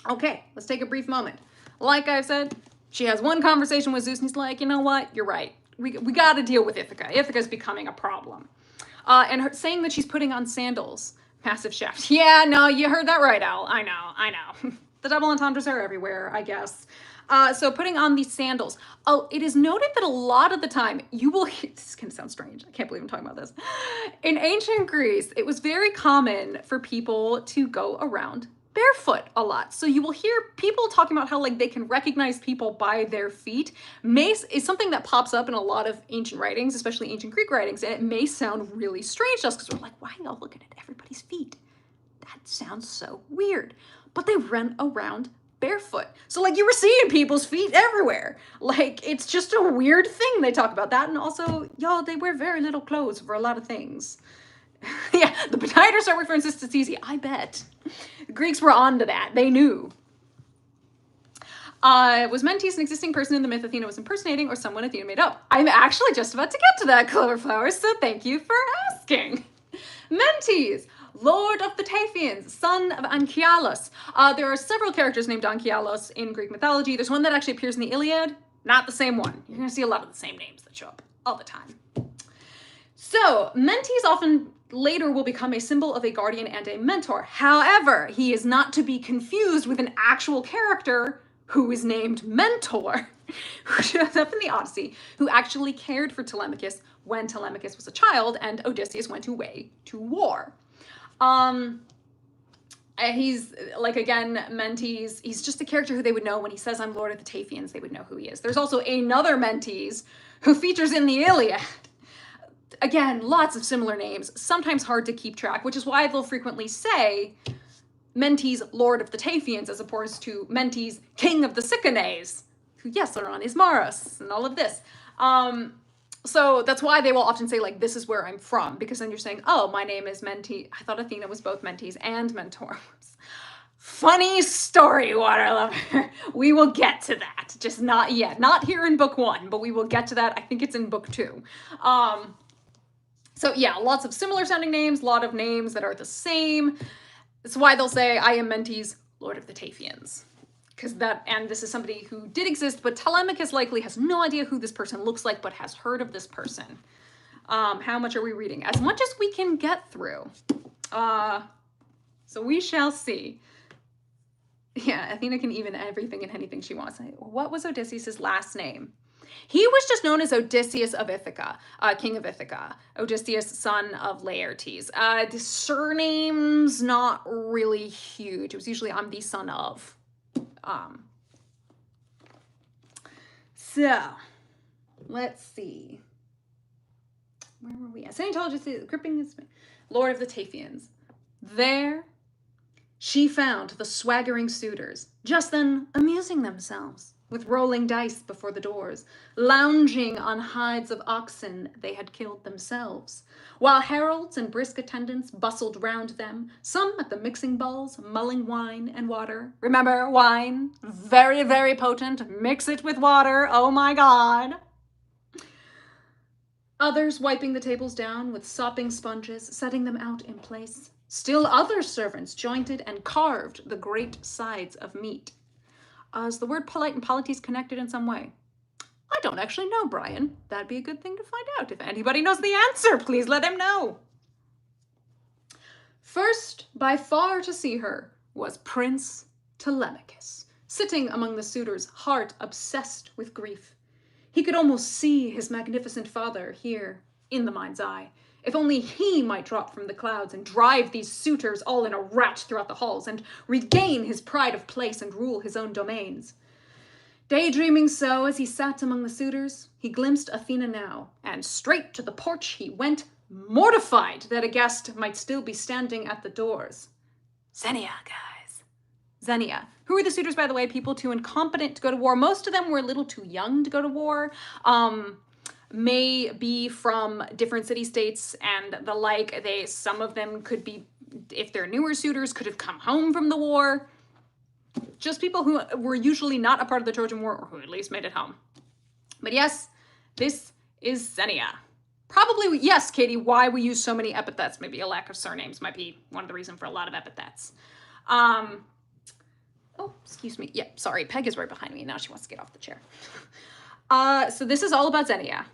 Okay, let's take a brief moment. Like I said, she has one conversation with Zeus and he's like, you know what, you're right. We got to deal with Ithaca. Ithaca's becoming a problem. And her saying that she's putting on sandals. Massive shaft. Yeah, no, you heard that right, Al. I know. The double entendres are everywhere, I guess. So putting on these sandals. Oh, it is noted that a lot of the time you will hear, this is going to sound strange. I can't believe I'm talking about this. In ancient Greece, it was very common for people to go around barefoot a lot. So you will hear people talking about how like they can recognize people by their feet. Mace is something that pops up in a lot of ancient writings, especially ancient Greek writings, and it may sound really strange to us because we're like, why are y'all looking at everybody's feet? That sounds so weird. But they run around barefoot. So like you were seeing people's feet everywhere. Like it's just a weird thing they talk about that. And also, y'all, they wear very little clothes for a lot of things. Yeah, the Petitors are references to Cece. I bet. The Greeks were onto that. They knew. Was Mentes an existing person in the myth Athena was impersonating or someone Athena made up? I'm actually just about to get to that, Cloverflower, so thank you for asking. Mentes, lord of the Taphians, son of Anchialus. There are several characters named Anchialus in Greek mythology. There's one that actually appears in the Iliad. Not the same one. You're going to see a lot of the same names that show up all the time. So, Mentes often later will become a symbol of a guardian and a mentor. However, he is not to be confused with an actual character who is named Mentor, who shows up in the Odyssey, who actually cared for Telemachus when Telemachus was a child and Odysseus went away to war. He's, like, again, Mentes, he's just a character who they would know when he says, I'm Lord of the Taphians, they would know who he is. There's also another Mentes who features in the Iliad. Again, lots of similar names, sometimes hard to keep track, which is why they'll frequently say Mentes, Lord of the Taphians, as opposed to Mentes, King of the Sicanes, who, yes, are on Ismarus and all of this. So that's why they will often say, like, this is where I'm from, because then you're saying, oh, my name is Mentes. I thought Athena was both Mentes and Mentor. Funny story, Waterlover. We will get to that, just not yet. Not here in book 1, but we will get to that. I think it's in book 2. So yeah, lots of similar sounding names, a lot of names that are the same. That's why they'll say, I am Mentes, Lord of the Taphians. And this is somebody who did exist, but Telemachus likely has no idea who this person looks like, but has heard of this person. How much are we reading? As much as we can get through. So we shall see. Yeah, Athena can even everything and anything she wants. What was Odysseus' last name? He was just known as Odysseus of Ithaca, king of Ithaca. Odysseus, son of Laertes. The surname's not really huge. It was usually, I'm the son of. So, let's see. Where were we at? Scientologist, gripping his Lord of the Taphians. There, she found the swaggering suitors, just then amusing themselves with rolling dice before the doors, lounging on hides of oxen they had killed themselves, while heralds and brisk attendants bustled round them, some at the mixing bowls, mulling wine and water. Remember, wine, very, very potent. Mix it with water. Oh my God. Others wiping the tables down with sopping sponges, setting them out in place. Still other servants jointed and carved the great sides of meat. Is the word polite and polities connected in some way? I don't actually know, Brian. That'd be a good thing to find out. If anybody knows the answer, please let him know. First, by far to see her, was Prince Telemachus, sitting among the suitors, heart obsessed with grief. He could almost see his magnificent father here, in the mind's eye. If only he might drop from the clouds and drive these suitors all in a rout throughout the halls and regain his pride of place and rule his own domains. Daydreaming so as he sat among the suitors, he glimpsed Athena now, and straight to the porch he went, mortified that a guest might still be standing at the doors. Zenia, guys. Zenia. Who are the suitors, by the way? People too incompetent to go to war. Most of them were a little too young to go to war. May be from different city-states and the like. Some of them could be, if they're newer suitors, could have come home from the war. Just people who were usually not a part of the Trojan War, or who at least made it home. But yes, this is Zenia. Probably, yes, Katie, why we use so many epithets. Maybe a lack of surnames might be one of the reasons for a lot of epithets. Oh, excuse me. Yeah, sorry, Peg is right behind me. Now she wants to get off the chair. So this is all about Zenia.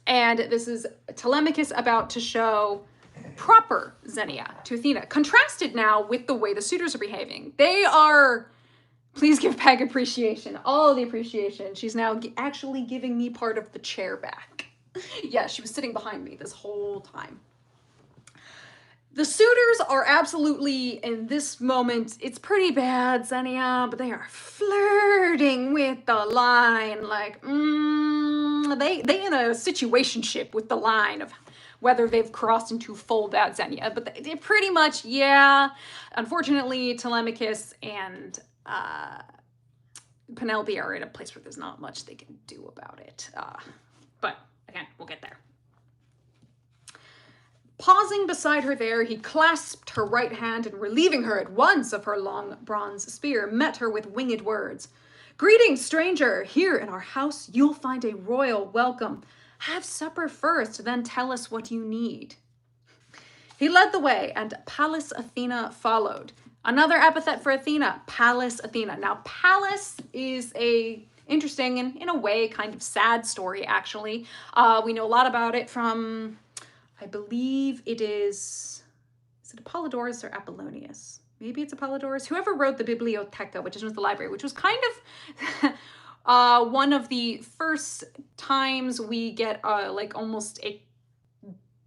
And this is Telemachus about to show proper Zenia to Athena, contrasted now with the way the suitors are behaving. They are, please give Peg appreciation, all the appreciation. She's now actually giving me part of the chair back. Yeah, she was sitting behind me this whole time. The suitors are absolutely, in this moment, it's pretty bad, Zenia, but they are flirting with the line, like, they in a situationship with the line of whether they've crossed into full bad Zenia, but they pretty much, yeah. Unfortunately, Telemachus and Penelope are in a place where there's not much they can do about it. But again, we'll get there. Pausing beside her there, he clasped her right hand and, relieving her at once of her long bronze spear, met her with winged words. Greetings, stranger. Here in our house, you'll find a royal welcome. Have supper first, then tell us what you need. He led the way, and Pallas Athena followed. Another epithet for Athena, Pallas Athena. Now, Pallas is a interesting and, in a way, kind of sad story, actually. We know a lot about it from, I believe it is it Apollodorus or Apollonius? Maybe it's Apollodorus. Whoever wrote the Bibliotheca, which is the library, which was kind of one of the first times we get like almost a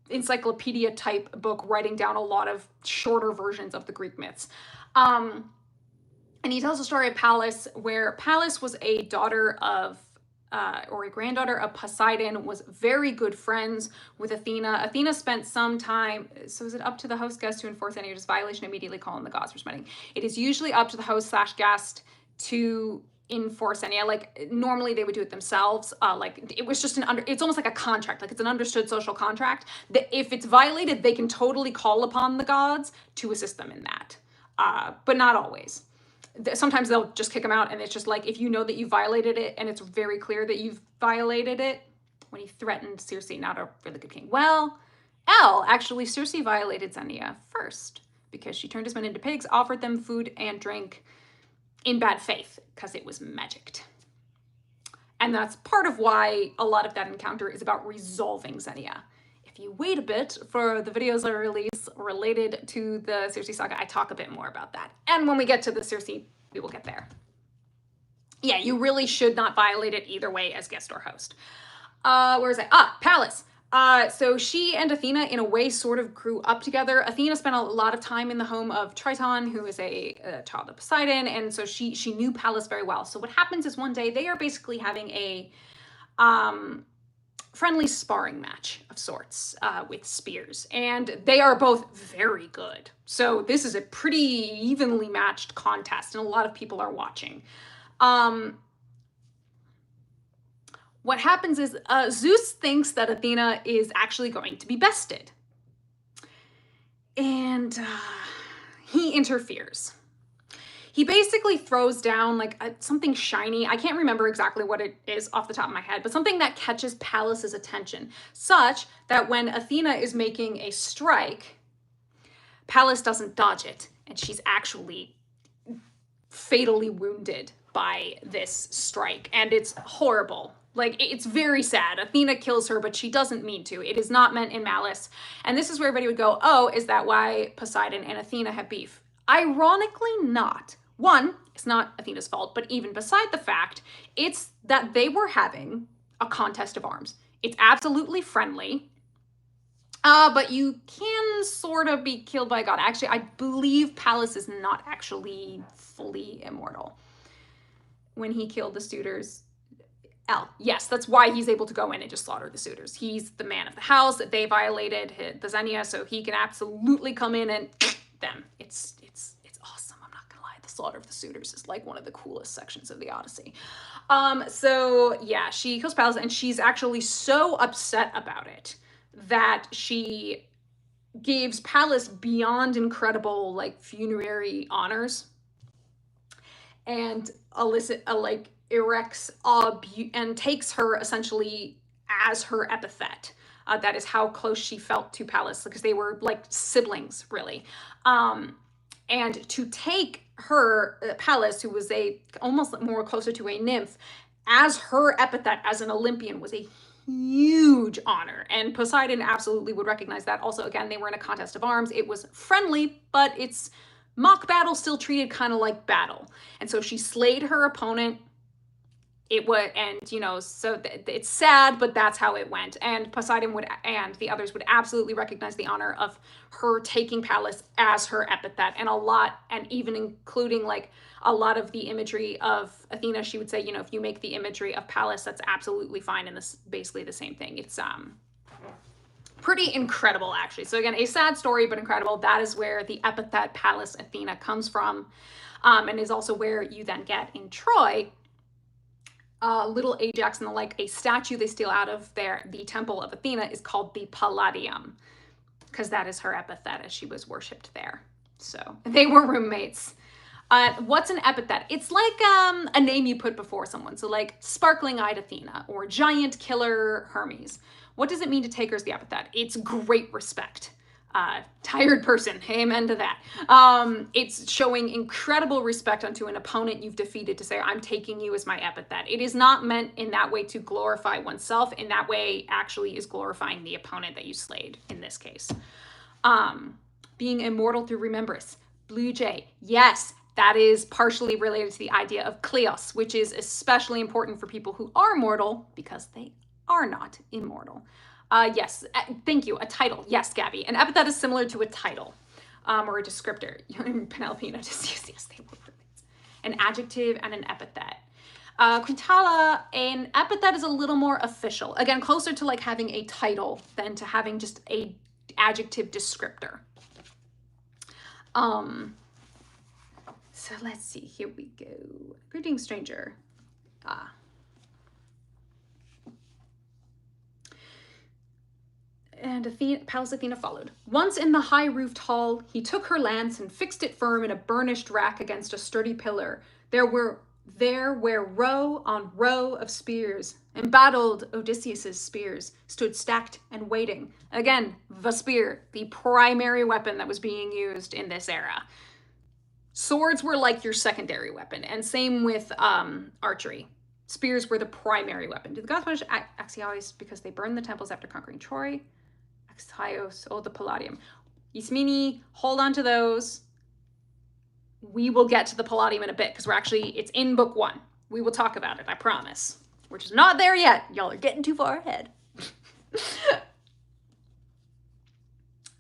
encyclopedia type book writing down a lot of shorter versions of the Greek myths. And he tells the story of Pallas, where Pallas was a daughter of or a granddaughter of Poseidon, was very good friends with Athena. Athena spent some time, so is it up to the host guest to enforce any of this violation, immediately call on the gods for smiting? It is usually up to the host / guest to enforce any, like normally they would do it themselves. Like it was just it's almost like a contract, like it's an understood social contract that if it's violated, they can totally call upon the gods to assist them in that. But not always. Sometimes they'll just kick them out, and it's just like, if you know that you violated it and it's very clear that you've violated it, when he threatened Circe, not a really good king. Well, actually Circe violated Zenia first because she turned his men into pigs, offered them food and drink in bad faith because it was magicked. And that's part of why a lot of that encounter is about resolving Zenia. If you wait a bit for the videos I release related to the Circe saga, I talk a bit more about that. And when we get to the Circe, we will get there. Yeah, you really should not violate it either way as guest or host. Where is I? Pallas. So she and Athena, in a way, sort of grew up together. Athena spent a lot of time in the home of Triton, who is a child of Poseidon, and so she knew Pallas very well. So what happens is one day they are basically having a friendly sparring match of sorts with spears, and they are both very good. So this is a pretty evenly matched contest, and a lot of people are watching. What happens is Zeus thinks that Athena is actually going to be bested, and he interferes. He basically throws down like something shiny. I can't remember exactly what it is off the top of my head, but something that catches Pallas's attention, such that when Athena is making a strike, Pallas doesn't dodge it, and she's actually fatally wounded by this strike, and it's horrible. Like, it's very sad. Athena kills her, but she doesn't mean to. It is not meant in malice. And this is where everybody would go, oh, is that why Poseidon and Athena have beef? Ironically not. One, It's not Athena's fault, but even beside the fact, it's that they were having a contest of arms. It's absolutely friendly, but you can sort of be killed by a god. Actually, I believe Pallas is not actually fully immortal. When he killed the suitors, yes, that's why he's able to go in and just slaughter the suitors. He's the man of the house. They violated the Zenia, so he can absolutely come in and them. It's awesome. I'm not gonna lie. The slaughter of the suitors is like one of the coolest sections of the Odyssey. So yeah, she kills Pallas, and she's actually so upset about it that she gives Pallas beyond incredible like funerary honors, and erects and takes her essentially as her epithet. That is how close she felt to Pallas, because they were like siblings, really. And to take her, Pallas, who was almost more closer to a nymph, as her epithet as an Olympian was a huge honor. And Poseidon absolutely would recognize that. Also, again, they were in a contest of arms. It was friendly, but it's mock battle still treated kind of like battle. And so she slayed her opponent. It was, and so it's sad, but that's how it went. And Poseidon and the others would absolutely recognize the honor of her taking Pallas as her epithet, and even including like a lot of the imagery of Athena. She would say, if you make the imagery of Pallas, that's absolutely fine, and this basically the same thing. It's pretty incredible, actually. So again, a sad story, but incredible. That is where the epithet Pallas Athena comes from, and is also where you then get in Troy little Ajax and a statue they steal out of the temple of Athena is called the Palladium, because that is her epithet as she was worshipped there. So they were roommates. What's an epithet? It's like a name you put before someone. So like sparkling-eyed Athena or giant killer Hermes. What does it mean to take her as the epithet? It's great respect. Tired person, amen to that. It's showing incredible respect unto an opponent you've defeated to say, I'm taking you as my epithet. It is not meant in that way to glorify oneself. In that way, actually is glorifying the opponent that you slayed in this case. Being immortal through remembrance. Blue jay, yes, that is partially related to the idea of kleos, which is especially important for people who are mortal because they are not immortal. Yes, thank you. A title. Yes, Gabby. An epithet is similar to a title or a descriptor. Penelope and Odysseus, yes, they were roommates. An adjective and an epithet. Quintala, an epithet is a little more official. Again, closer to like having a title than to having just a adjective descriptor. So let's see. Here we go. Greetings, stranger. And Pallas Athena followed. Once in the high-roofed hall, he took her lance and fixed it firm in a burnished rack against a sturdy pillar. There were row on row of spears, embattled Odysseus's spears, stood stacked and waiting. Again, the spear, the primary weapon that was being used in this era. Swords were like your secondary weapon, and same with archery. Spears were the primary weapon. Did the gods punish Axios because they burned the temples after conquering Troy? Axios, the Palladium. Ismini, hold on to those. We will get to the Palladium in a bit because it's in book 1. We will talk about it, I promise. We're just not there yet. Y'all are getting too far ahead.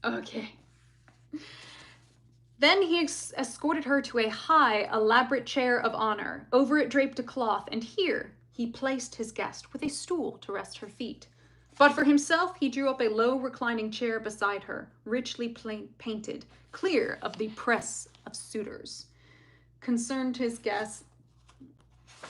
Okay. Then he escorted her to a high, elaborate chair of honor. Over it draped a cloth, and here he placed his guest with a stool to rest her feet. But for himself, he drew up a low reclining chair beside her, richly painted, clear of the press of suitors. Concerned his guest.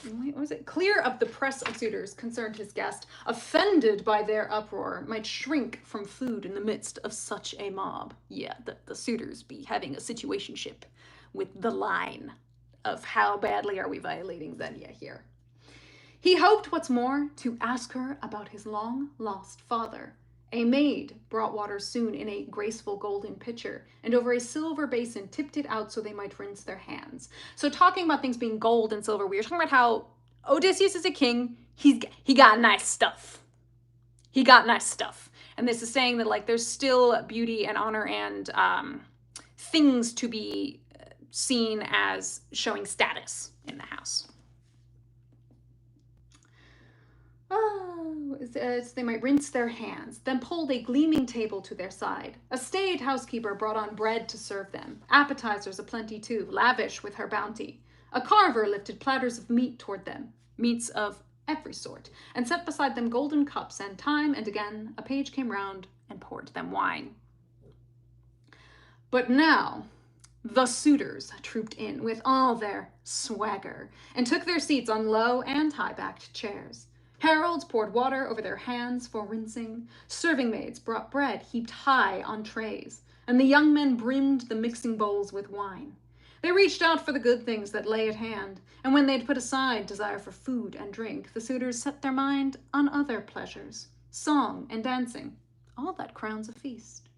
What was it? Clear of the press of suitors, concerned his guest, offended by their uproar, might shrink from food in the midst of such a mob. Yeah, the suitors be having a situationship with the line of how badly are we violating Zenia here. He hoped, what's more, to ask her about his long-lost father. A maid brought water soon in a graceful golden pitcher, and over a silver basin tipped it out so they might rinse their hands. So talking about things being gold and silver, we were talking about how Odysseus is a king. He got nice stuff. He got nice stuff. And this is saying that there's still beauty and honor and things to be seen as showing status in the house. Oh, they might rinse their hands, then pulled a gleaming table to their side. A staid housekeeper brought on bread to serve them, appetizers aplenty too, lavish with her bounty. A carver lifted platters of meat toward them, meats of every sort, and set beside them golden cups, and time and again a page came round and poured them wine. But now the suitors trooped in with all their swagger, and took their seats on low and high-backed chairs. Heralds poured water over their hands for rinsing. Serving maids brought bread heaped high on trays, and the young men brimmed the mixing bowls with wine. They reached out for the good things that lay at hand, and when they'd put aside desire for food and drink, the suitors set their mind on other pleasures, song and dancing, all that crowns a feast.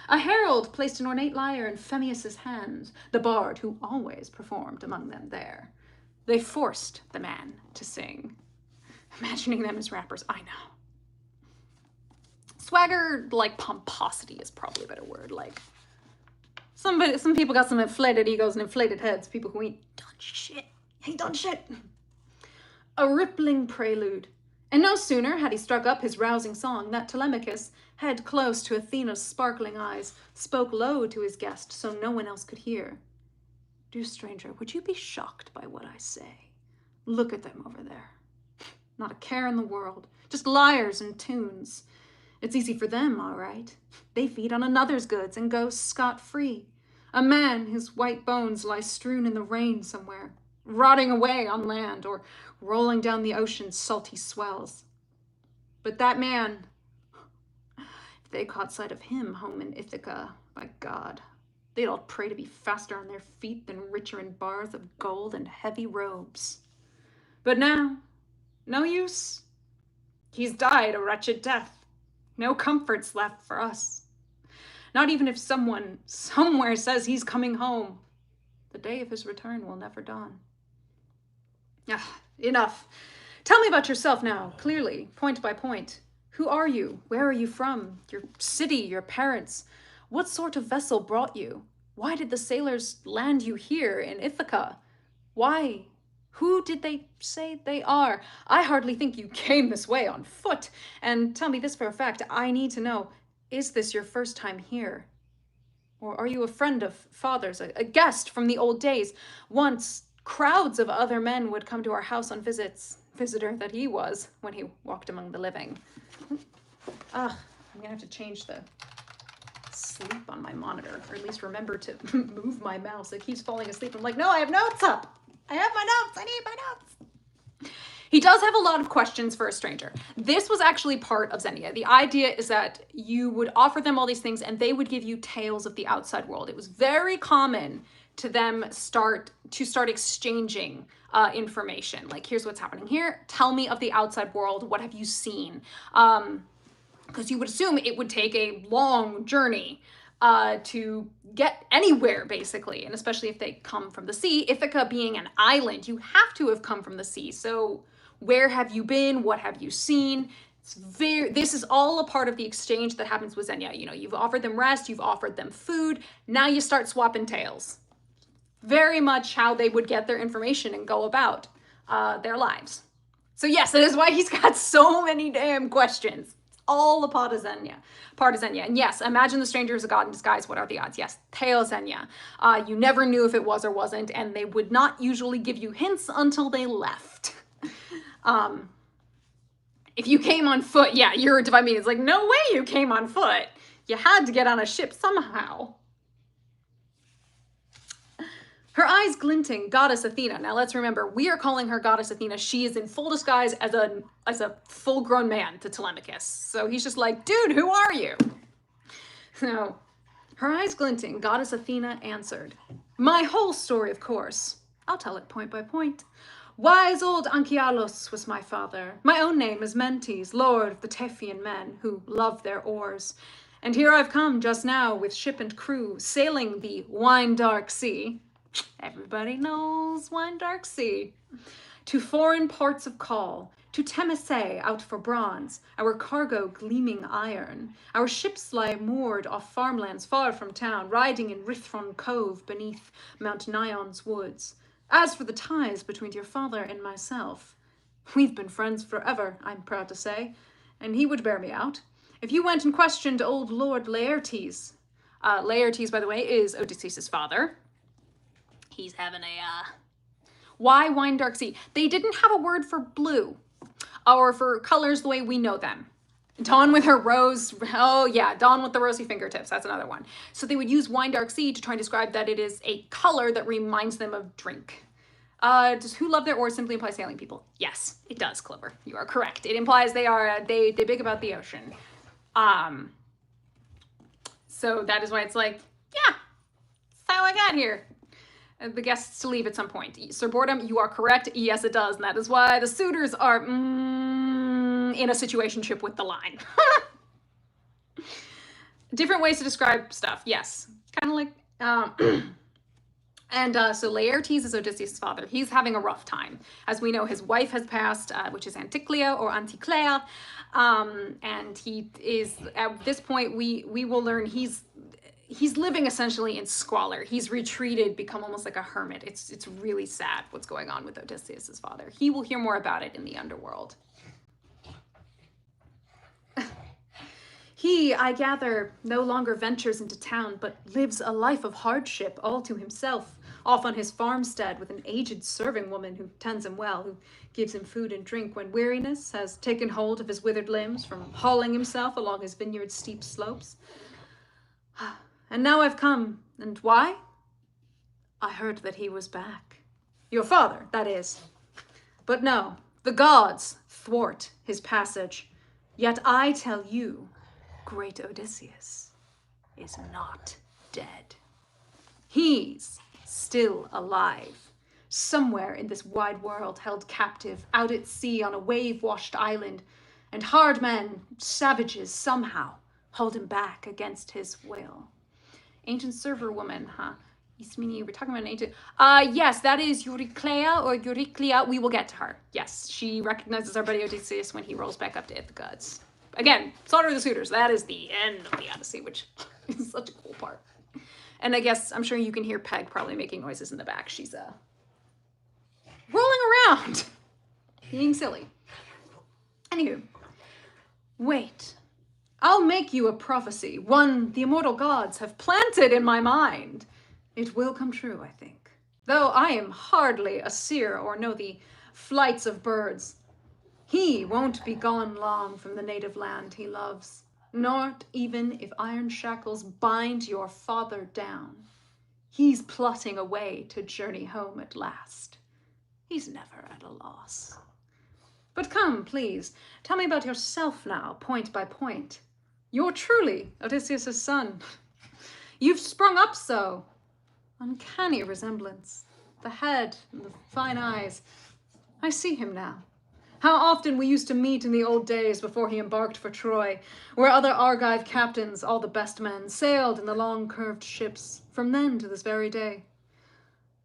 A herald placed an ornate lyre in Phemius's hand, the bard who always performed among them there. They forced the man to sing. Imagining them as rappers, I know. Swagger, like pomposity is probably a better word. Like, some people got some inflated egos and inflated heads. People who ain't done shit. A rippling prelude. And no sooner had he struck up his rousing song that Telemachus, head close to Athena's sparkling eyes, spoke low to his guest so no one else could hear. Dear stranger, would you be shocked by what I say? Look at them over there. Not a care in the world, just lyres and tunes. It's easy for them, all right. They feed on another's goods and go scot-free. A man whose white bones lie strewn in the rain somewhere, rotting away on land or rolling down the ocean's salty swells. But that man, if they caught sight of him home in Ithaca, by God, they'd all pray to be faster on their feet than richer in bars of gold and heavy robes. But now, no use. He's died a wretched death. No comforts left for us. Not even if someone somewhere says he's coming home. The day of his return will never dawn. Enough. Tell me about yourself now, clearly, point by point. Who are you? Where are you from? Your city, your parents? What sort of vessel brought you? Why did the sailors land you here in Ithaca? Why? Who did they say they are? I hardly think you came this way on foot. And tell me this for a fact, I need to know, is this your first time here? Or are you a friend of father's, a guest from the old days? Once, crowds of other men would come to our house on visits. Visitor that he was when he walked among the living. I'm gonna have to change the sleep on my monitor, or at least remember to move my mouse. It keeps falling asleep. I'm like, no, I have notes up. I have my notes. I need my notes. He does have a lot of questions for a stranger. This was actually part of Zenia. The idea is that you would offer them all these things and they would give you tales of the outside world. It was very common to them start exchanging information. Like, here's what's happening here. Tell me of the outside world. What have you seen? Because you would assume it would take a long journey to get anywhere, basically, and especially if they come from the sea. Ithaca being an island, you have to have come from the sea. So where have you been? What have you seen? This is all a part of the exchange that happens with Zenia. You know, you've offered them rest, you've offered them food, now you start swapping tales. Very much how they would get their information and go about their lives. So yes, that is why he's got so many damn questions. All a part of Zenia. And yes, imagine the stranger is a god in disguise. What are the odds? Yes, Teo Zenia. You never knew if it was or wasn't, and they would not usually give you hints until they left. If you came on foot, yeah, you're a divine being. It's like, no way you came on foot. You had to get on a ship somehow. Her eyes glinting, goddess Athena. Now let's remember, we are calling her goddess Athena. She is in full disguise as a full-grown man to Telemachus. So he's just like, dude, who are you? So, her eyes glinting, goddess Athena answered, my whole story, of course. I'll tell it point by point. Wise old Anchialos was my father. My own name is Mentes, lord of the Tephian men who love their oars. And here I've come just now with ship and crew, sailing the wine-dark sea. Everybody knows wine dark sea. To foreign ports of call, To Temese out for bronze, our cargo gleaming iron. Our ships lie moored off farmlands far from town, riding in Rithron Cove beneath Mount Nion's woods. As for the ties between your father and myself, we've been friends forever, I'm proud to say, and he would bear me out. If you went and questioned old Lord Laertes, Laertes, by the way, is Odysseus' father. He's having a, why wine dark sea? They didn't have a word for blue, or for colors the way we know them. Dawn with her rose, oh yeah, Dawn with the rosy fingertips, that's another one. So they would use wine dark sea to try and describe that it is a color that reminds them of drink. Does who love their oars simply imply sailing people? Yes, it does, Clover. You are correct. It implies they are, they big about the ocean. So that is why it's like, yeah, that's how I got here. The guests to leave at some point. Sir Boredom, you are correct. Yes, it does. And that is why the suitors are in a situationship with the line. Different ways to describe stuff. Yes. Kind of like... so Laertes is Odysseus' father. He's having a rough time. As we know, his wife has passed, which is Anticlea or Anticlea. And he is, at this point, we will learn he's living essentially in squalor. He's retreated, become almost like a hermit. It's really sad what's going on with Odysseus' father. He will hear more about it in the underworld. He, I gather, no longer ventures into town, but lives a life of hardship all to himself, off on his farmstead with an aged serving woman who tends him well, who gives him food and drink when weariness has taken hold of his withered limbs from hauling himself along his vineyard's steep slopes. And now I've come, and why? I heard that he was back. Your father, that is. But no, the gods thwart his passage. Yet I tell you, great Odysseus is not dead. He's still alive, somewhere in this wide world, held captive, out at sea on a wave-washed island, and hard men, savages, somehow hold him back against his will. Ancient server woman, huh? Ismini, we're talking about an ancient... yes, that is Euryclea or Euryclea. We will get to her. Yes, she recognizes our buddy Odysseus when he rolls back up to Ithaca. It's, again, Slaughter of the Suitors. That is the end of the Odyssey, which is such a cool part. And I guess, I'm sure you can hear Peg probably making noises in the back. She's, rolling around, being silly. Anywho, wait. I'll make you a prophecy, one the immortal gods have planted in my mind. It will come true, I think. Though I am hardly a seer or know the flights of birds. He won't be gone long from the native land he loves, not even if iron shackles bind your father down. He's plotting a way to journey home at last. He's never at a loss. But come, please, tell me about yourself now, point by point. You're truly Odysseus' son. You've sprung up so. Uncanny resemblance. The head and the fine eyes. I see him now. How often we used to meet in the old days before he embarked for Troy, where other Argive captains, all the best men, sailed in the long curved ships, from then to this very day.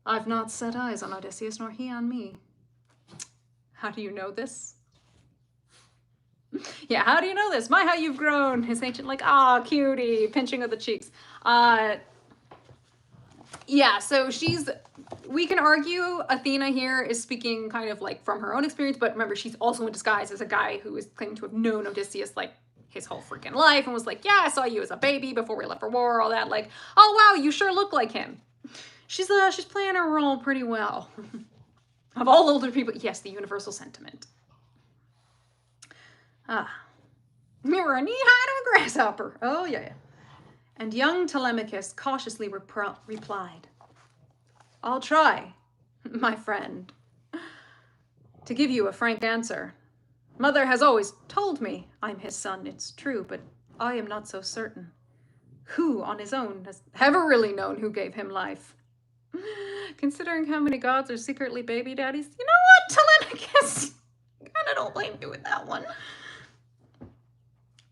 I've not set eyes on Odysseus, nor he on me. How do you know this? Yeah, how do you know this? My, how you've grown. His ancient, like, cutie, pinching of the cheeks. Yeah, so we can argue Athena here is speaking kind of like from her own experience, but remember, she's also in disguise as a guy who is claiming to have known Odysseus like his whole freaking life and was like, yeah, I saw you as a baby before we left for war, all that, like, oh wow, you sure look like him. She's playing her role pretty well. Of all older people, yes, the universal sentiment. You're a knee-high to a grasshopper. Oh, yeah. And young Telemachus cautiously replied, I'll try, my friend, to give you a frank answer. Mother has always told me I'm his son, it's true, but I am not so certain. Who on his own has ever really known who gave him life? Considering how many gods are secretly baby daddies, you know what, Telemachus? I kinda don't blame you with that one.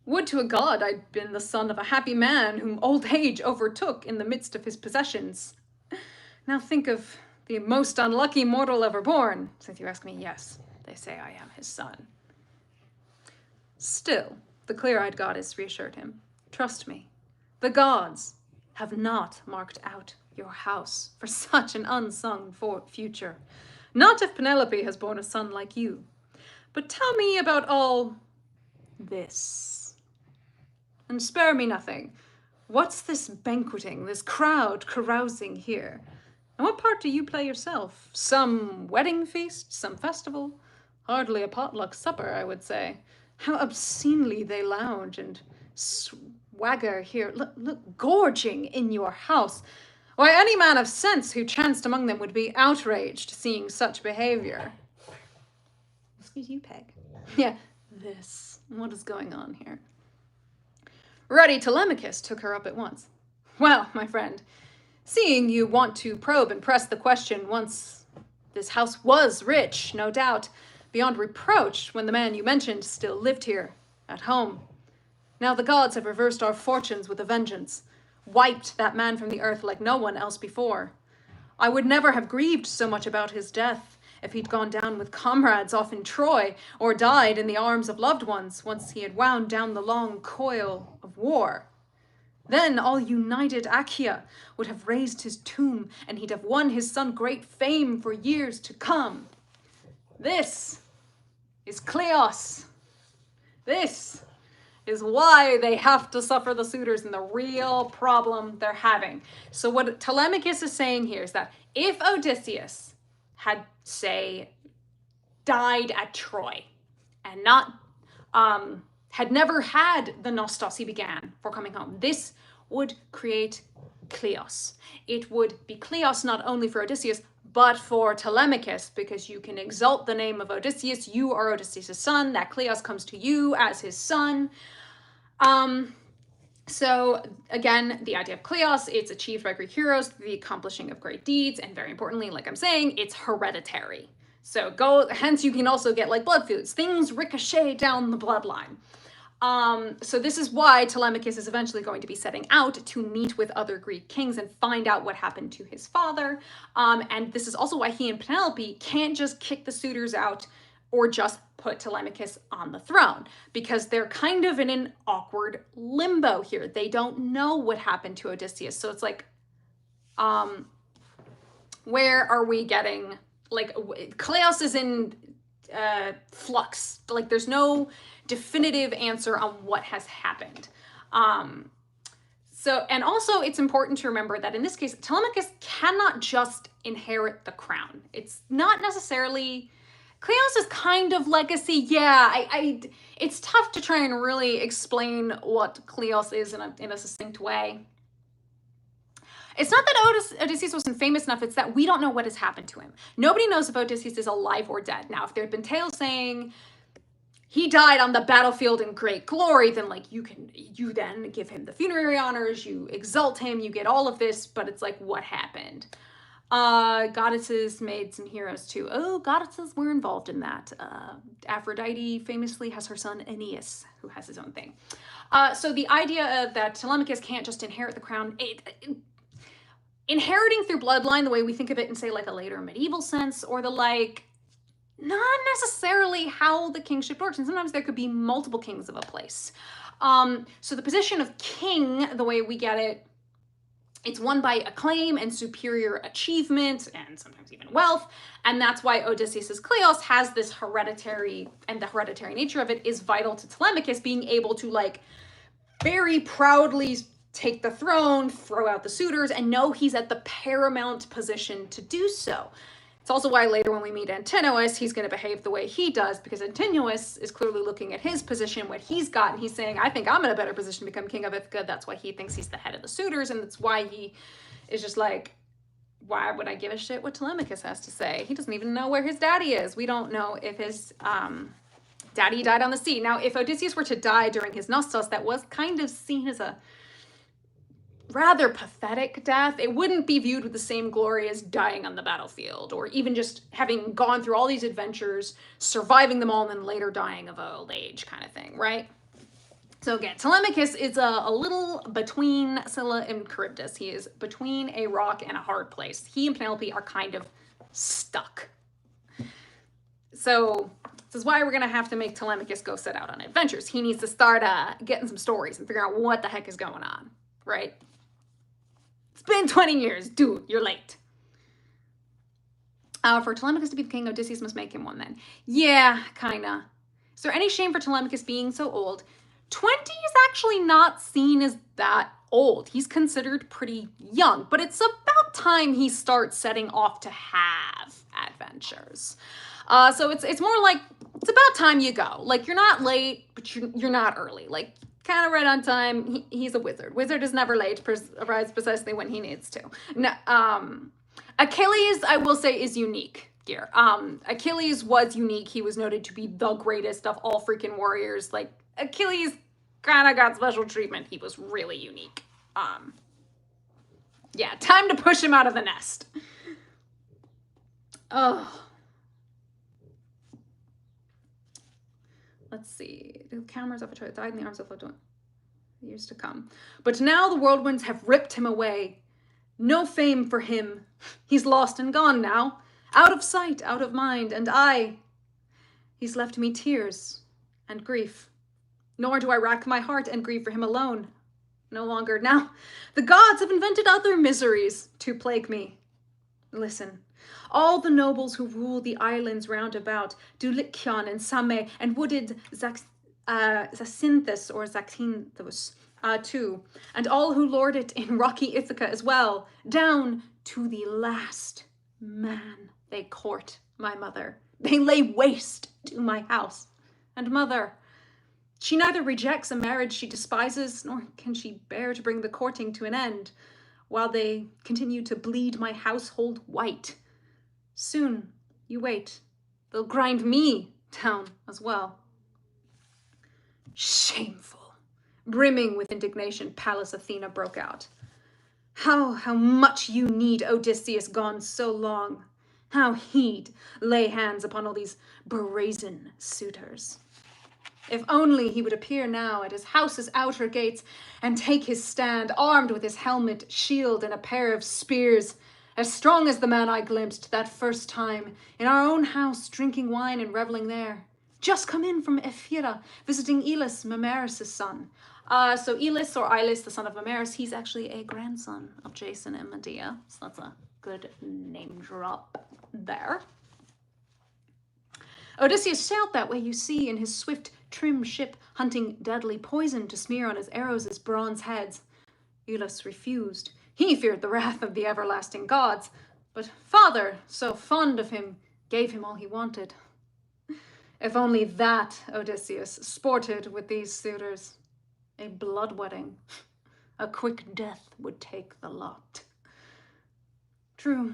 Would to a god I'd been the son of a happy man whom old age overtook in the midst of his possessions. Now think of the most unlucky mortal ever born. Since you ask me, yes, They say I am his son. Still, the clear-eyed goddess reassured him. Trust me, the gods have not marked out your house for such an unsung future. Not if Penelope has borne a son like you. But tell me about all this. And spare me nothing. What's this banqueting, this crowd carousing here? And what part do you play yourself? Some wedding feast, some festival? Hardly a potluck supper, I would say. How obscenely they lounge and swagger here. Look, gorging in your house. Why, any man of sense who chanced among them would be outraged seeing such behavior. Excuse you, Peg. Yeah, this. What is going on here? Ruddy Telemachus took her up at once. Well, my friend, seeing you want to probe and press the question once, this house was rich, no doubt, beyond reproach when the man you mentioned still lived here, at home. Now the gods have reversed our fortunes with a vengeance, wiped that man from the earth like no one else before. I would never have grieved so much about his death if he'd gone down with comrades off in Troy, or died in the arms of loved ones once he had wound down the long coil of war. Then all united Achaea would have raised his tomb, and he'd have won his son great fame for years to come. This is Kleos. This is why they have to suffer the suitors and the real problem they're having. So what Telemachus is saying here is that if Odysseus had, say, died at Troy and not had never had the nostos he began for coming home, this would create Kleos. It would be Kleos not only for Odysseus, but for Telemachus, because you can exalt the name of Odysseus. You are Odysseus' son. That Kleos comes to you as his son. So again, the idea of Kleos, it's achieved by Greek heroes, the accomplishing of great deeds, and very importantly, like I'm saying, it's hereditary. So hence you can also get like blood feuds. Things ricochet down the bloodline. So this is why Telemachus is eventually going to be setting out to meet with other Greek kings and find out what happened to his father. And this is also why he and Penelope can't just kick the suitors out or just put Telemachus on the throne, because they're kind of in an awkward limbo here. They don't know what happened to Odysseus. So it's like, where are we getting, like, Kleos is in flux. Like, there's no definitive answer on what has happened. So, and also it's important to remember that in this case, Telemachus cannot just inherit the crown. It's not necessarily Kleos' kind of legacy. Yeah, it's tough to try and really explain what Kleos is in a succinct way. It's not that Odysseus wasn't famous enough, it's that we don't know what has happened to him. Nobody knows if Odysseus is alive or dead. Now, if there had been tales saying he died on the battlefield in great glory, then like you then give him the funerary honors, you exalt him, you get all of this, but it's like, what happened? Goddesses made some heroes too. Oh, goddesses were involved in that. Aphrodite famously has her son Aeneas, who has his own thing. So the idea that Telemachus can't just inherit the crown, inheriting through bloodline, the way we think of it in, say, like a later medieval sense, or the like, not necessarily how the kingship works. And sometimes there could be multiple kings of a place. So the position of king, the way we get it, it's won by acclaim and superior achievement and sometimes even wealth. And that's why Odysseus' Kleos has this hereditary, and the hereditary nature of it is vital to Telemachus being able to like very proudly take the throne, throw out the suitors, and know he's at the paramount position to do so. It's also why later when we meet Antinous, he's going to behave the way he does, because Antinous is clearly looking at his position, what he's got, and he's saying, I think I'm in a better position to become king of Ithaca. That's why he thinks he's the head of the suitors, and that's why he is just like, why would I give a shit what Telemachus has to say? He doesn't even know where his daddy is. We don't know if his daddy died on the sea. Now, if Odysseus were to die during his nostos, that was kind of seen as a rather pathetic death. It wouldn't be viewed with the same glory as dying on the battlefield, or even just having gone through all these adventures, surviving them all, and then later dying of old age kind of thing, right? So again, Telemachus is a little between Scylla and Charybdis. He is between a rock and a hard place. He and Penelope are kind of stuck. So this is why we're gonna have to make Telemachus go set out on adventures. He needs to start getting some stories and figure out what the heck is going on, right? It's been 20 years, dude, you're late. For Telemachus to be the king, Odysseus must make him one then. Yeah, kinda. Is there any shame for Telemachus being so old? 20 is actually not seen as that old. He's considered pretty young, but it's about time he starts setting off to have adventures. So it's more like, it's about time you go. Like, you're not late, but you're not early. Like, kind of right on time. He's a wizard. Wizard is never late, arrives precisely when he needs to. Now, Achilles, I will say, is unique here. Achilles was unique. He was noted to be the greatest of all freaking warriors. Like, Achilles kind of got special treatment. He was really unique. Yeah, time to push him out of the nest. Oh. Let's see. The cameras of a child died in the arms of Odysseus. Years to come. But now the whirlwinds have ripped him away. No fame for him. He's lost and gone now. Out of sight, out of mind, and he's left me tears and grief. Nor do I rack my heart and grieve for him alone. No longer. Now, the gods have invented other miseries to plague me. Listen. All the nobles who rule the islands round about, Dulichion and Same, and wooded Zacynthus or Zacynthus, too, and all who lord it in rocky Ithaca as well, down to the last man they court my mother. They lay waste to my house. And mother, she neither rejects a marriage she despises, nor can she bear to bring the courting to an end, while they continue to bleed my household white. Soon, you wait, they'll grind me down as well. Shameful. Brimming with indignation, Pallas Athena broke out. How much you need Odysseus gone so long. How he'd lay hands upon all these brazen suitors. If only he would appear now at his house's outer gates and take his stand, armed with his helmet, shield, and a pair of spears, as strong as the man I glimpsed that first time in our own house, drinking wine and reveling there. Just come in from Ephyra, visiting Elis, Mamerus' son. So Elis, or Ilis, the son of Mamerus, he's actually a grandson of Jason and Medea. So that's a good name drop there. Odysseus sailed that way, you see, in his swift, trim ship, hunting deadly poison to smear on his arrows as bronze heads. Elis refused. He feared the wrath of the everlasting gods, but father, so fond of him, gave him all he wanted. If only that Odysseus sported with these suitors. A blood wedding, a quick death would take the lot. True,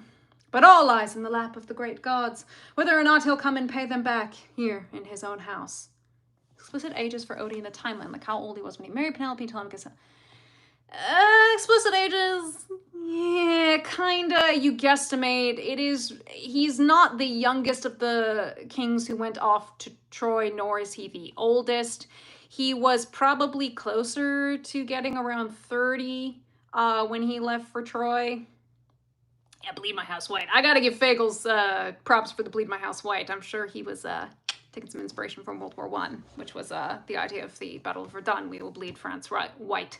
but all lies in the lap of the great gods, whether or not he'll come and pay them back here in his own house. Explicit ages for Odie in the timeline, like how old he was when he married Penelope, Telemachus. Explicit ages, yeah, kinda, you guesstimate. He's not the youngest of the kings who went off to Troy, nor is he the oldest. He was probably closer to getting around 30 when he left for Troy. Yeah, Bleed My House White. I gotta give Fagles props for the Bleed My House White. I'm sure he was taking some inspiration from World War I, which was the idea of the Battle of Verdun. We will bleed France white.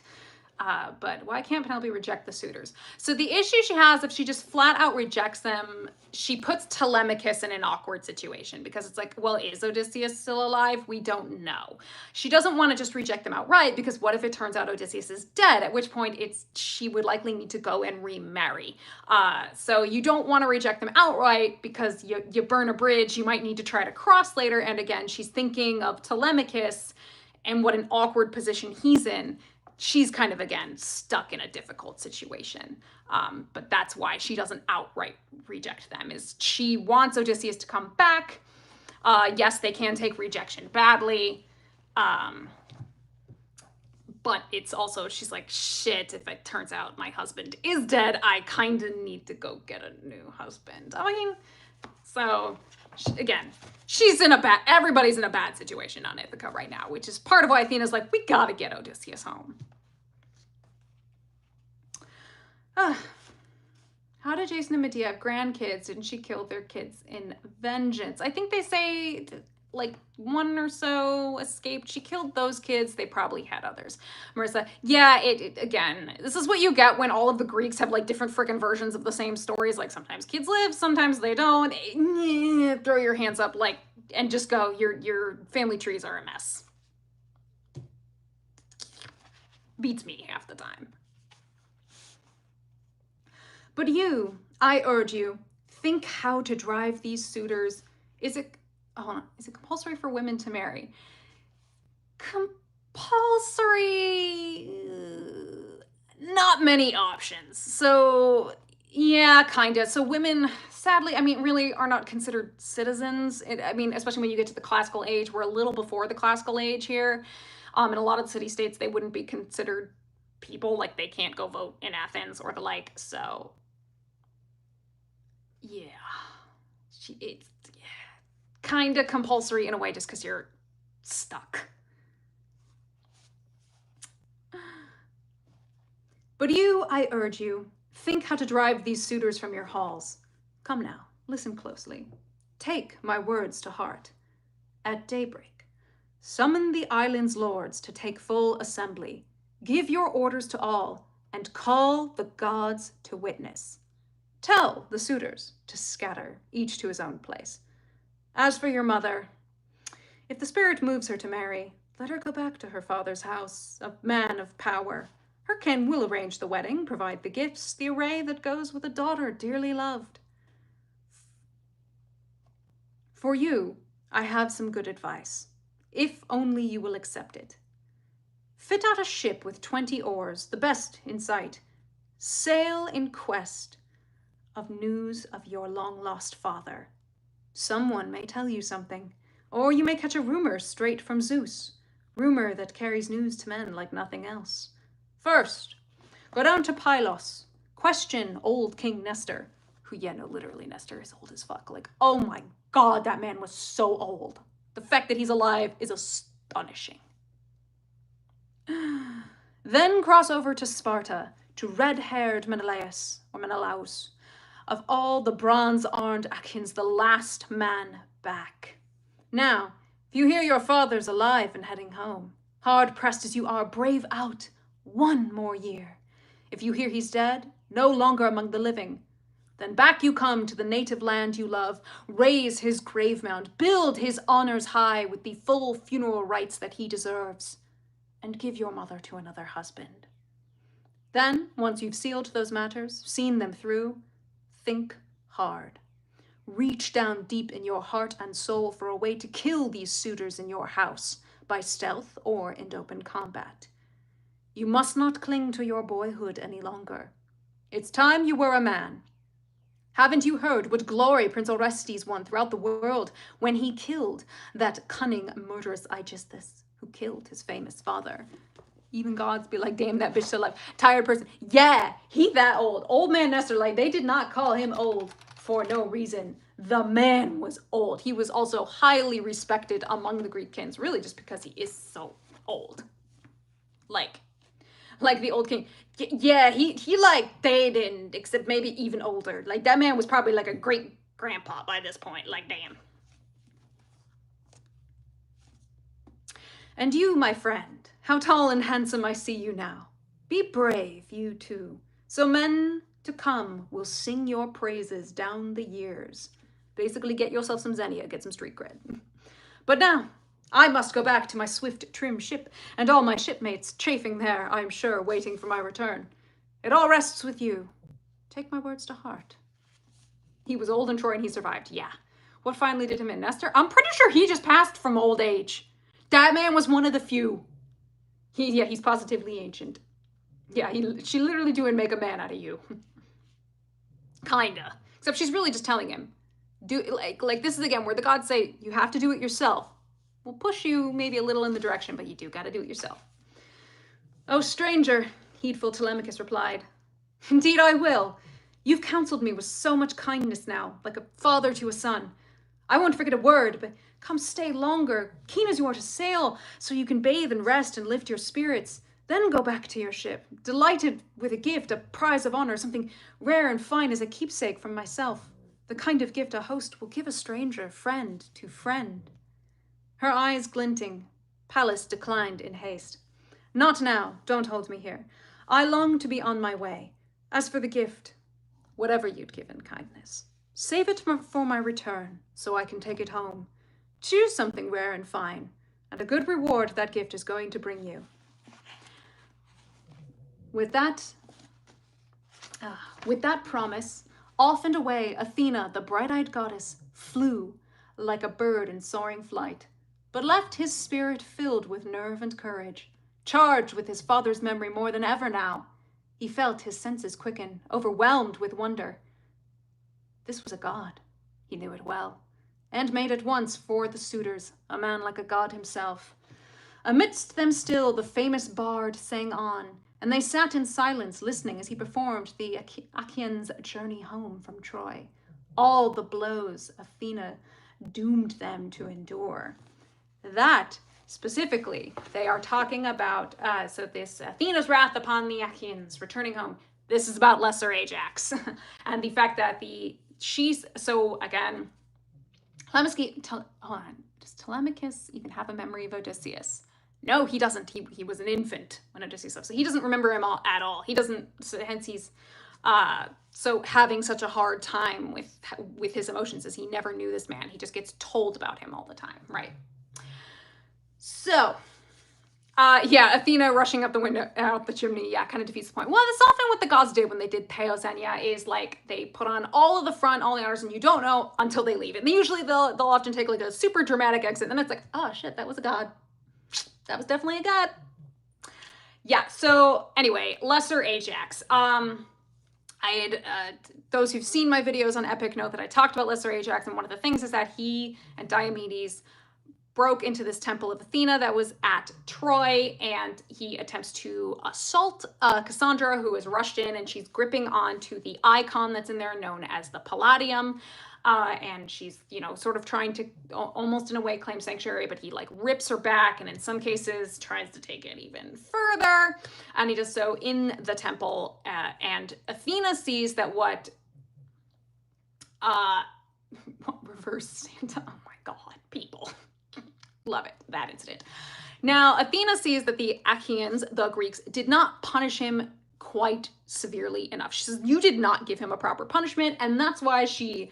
But why can't Penelope reject the suitors? So the issue she has, if she just flat out rejects them, she puts Telemachus in an awkward situation because it's like, well, is Odysseus still alive? We don't know. She doesn't want to just reject them outright because what if it turns out Odysseus is dead? At which point she would likely need to go and remarry. So you don't want to reject them outright because you burn a bridge you might need to try to cross later. And again, she's thinking of Telemachus and what an awkward position he's in. She's kind of, again, stuck in a difficult situation. But that's why she doesn't outright reject them, is she wants Odysseus to come back. Yes, they can take rejection badly. But it's also, she's like, shit, if it turns out my husband is dead, I kind of need to go get a new husband. I mean, so, again, everybody's in a bad situation on Ithaca right now, which is part of why Athena's like, we gotta get Odysseus home. How did chaste and Medea have grandkids, didn't she kill their kids in vengeance? I think they say like one or so escaped. She killed those kids. They probably had others. Marissa, yeah, again, this is what you get when all of the Greeks have like different freaking versions of the same stories. Like sometimes kids live, sometimes they don't. Throw your hands up like and just go, your family trees are a mess. Beats me half the time. But you, I urge you, think how to drive these suitors. Is it compulsory for women to marry? Compulsory, not many options. So yeah, kind of. So women, sadly, I mean, really are not considered citizens. I mean, especially when you get to the classical age. We're a little before the classical age here. In a lot of the city-states, they wouldn't be considered people. Like, they can't go vote in Athens or the like. So yeah, it's kind of compulsory in a way just because you're stuck. But you, I urge you, think how to drive these suitors from your halls. Come now, listen closely. Take my words to heart. At daybreak, summon the island's lords to take full assembly. Give your orders to all, and call the gods to witness. Tell the suitors to scatter, each to his own place. As for your mother, if the spirit moves her to marry, let her go back to her father's house, a man of power. Her kin will arrange the wedding, provide the gifts, the array that goes with a daughter dearly loved. For you, I have some good advice, if only you will accept it. Fit out a ship with 20 oars, the best in sight. Sail in quest of news of your long-lost father. Someone may tell you something, or you may catch a rumor straight from Zeus, rumor that carries news to men like nothing else. First, go down to Pylos, question old King Nestor, who, yeah, no, literally Nestor is old as fuck. Like, oh my God, that man was so old. The fact that he's alive is astonishing. Then cross over to Sparta, to red-haired Menelaus, or Menelaus, of all the bronze-armed Achaeans, the last man back. Now, if you hear your father's alive and heading home, hard-pressed as you are, brave out 1 more year. If you hear he's dead, no longer among the living, then back you come to the native land you love, raise his grave mound, build his honors high with the full funeral rites that he deserves, and give your mother to another husband. Then, once you've sealed those matters, seen them through, think hard. Reach down deep in your heart and soul for a way to kill these suitors in your house, by stealth or in open combat. You must not cling to your boyhood any longer. It's time you were a man. Haven't you heard what glory Prince Orestes won throughout the world when he killed that cunning, murderous Aegisthus, who killed his famous father? Even gods be like, damn, that bitch still alive. Tired person. Yeah, he that old. Old man Nestor, like, they did not call him old for no reason. The man was old. He was also highly respected among the Greek kings, really just because he is so old. Like the old king. Yeah, he like, they didn't, except maybe even older. Like, that man was probably like a great grandpa by this point. Like, damn. And you, my friend, how tall and handsome I see you now. Be brave, you too, so men to come will sing your praises down the years. Basically, get yourself some Zenia, get some street cred. But now, I must go back to my swift, trim ship, and all my shipmates chafing there, I'm sure, waiting for my return. It all rests with you. Take my words to heart. He was old in Troy and he survived, yeah. What finally did him in, Nestor? I'm pretty sure he just passed from old age. That man was one of the few. He's positively ancient. Yeah, she literally do and make a man out of you. Kinda. Except she's really just telling him, like this is again where the gods say, you have to do it yourself. We'll push you maybe a little in the direction, but you do gotta do it yourself. Oh, stranger, heedful Telemachus replied. Indeed I will. You've counseled me with so much kindness now, like a father to a son. I won't forget a word, but come stay longer, keen as you are to sail, so you can bathe and rest and lift your spirits. Then go back to your ship, delighted with a gift, a prize of honor, something rare and fine as a keepsake from myself. The kind of gift a host will give a stranger, friend to friend. Her eyes glinting, Pallas declined in haste. Not now, don't hold me here. I long to be on my way. As for the gift, whatever you'd give in kindness, save it for my return, so I can take it home. Choose something rare and fine, and a good reward that gift is going to bring you. With that promise, off and away Athena, the bright-eyed goddess, flew like a bird in soaring flight, but left his spirit filled with nerve and courage, charged with his father's memory more than ever now. He felt his senses quicken, overwhelmed with wonder. This was a god, he knew it well, and made at once for the suitors, a man like a god himself. Amidst them still the famous bard sang on, and they sat in silence listening as he performed the Achaeans' journey home from Troy. All the blows Athena doomed them to endure. That, specifically, they are talking about, so this Athena's wrath upon the Achaeans returning home. This is about Lesser Ajax. And the fact that so again, does Telemachus even have a memory of Odysseus? No, he doesn't. He was an infant when Odysseus left, so he doesn't remember him at all. He doesn't, so hence he's so having such a hard time with his emotions, as he never knew this man. He just gets told about him all the time, right? So, yeah, Athena rushing up the window, out the chimney, yeah, kind of defeats the point. Well, that's often what the gods did when they did Zenia, is like they put on all of the front, all the honors, and you don't know until they leave. And usually they'll often take like a super dramatic exit, and then it's like, oh shit, that was a god. That was definitely a god. Yeah, so anyway, Lesser Ajax. Those who've seen my videos on Epic know that I talked about Lesser Ajax, and one of the things is that he and Diomedes broke into this temple of Athena that was at Troy, and he attempts to assault Cassandra, who is rushed in, and she's gripping onto the icon that's in there known as the Palladium. And she's, sort of trying to almost in a way claim sanctuary, but he like rips her back, and in some cases tries to take it even further. And he does so in the temple, and Athena sees that what reverse Santa, oh my God, people. Love it, that incident. Now, Athena sees that the Achaeans, the Greeks, did not punish him quite severely enough. She says, you did not give him a proper punishment, and that's why she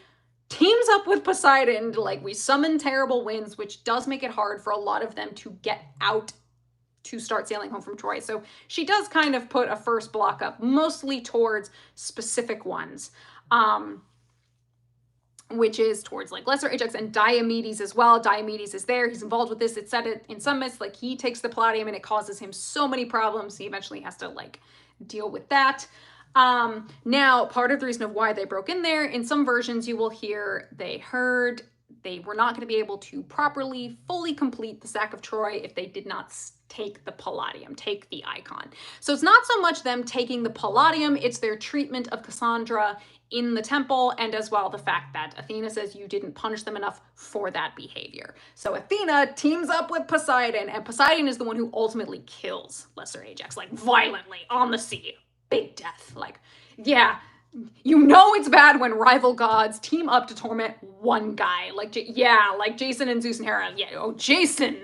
teams up with Poseidon to, we summon terrible winds, which does make it hard for a lot of them to get out to start sailing home from Troy. So she does kind of put a first block up, mostly towards specific ones, which is towards Lesser Ajax and Diomedes as well. Diomedes is there, he's involved with this. It's said it in some myths, he takes the Palladium and it causes him so many problems. He eventually has to deal with that. Now, part of the reason of why they broke in there, in some versions you will hear they heard they were not going to be able to properly, fully complete the sack of Troy if they did not take the Palladium, take the icon. So it's not so much them taking the Palladium, it's their treatment of Cassandra in the temple, and as well the fact that Athena says you didn't punish them enough for that behavior. So Athena teams up with Poseidon, and Poseidon is the one who ultimately kills Lesser Ajax, violently on the sea. Big death. Yeah, it's bad when rival gods team up to torment one guy. Jason and Zeus and Hera. Yeah, oh, Jason.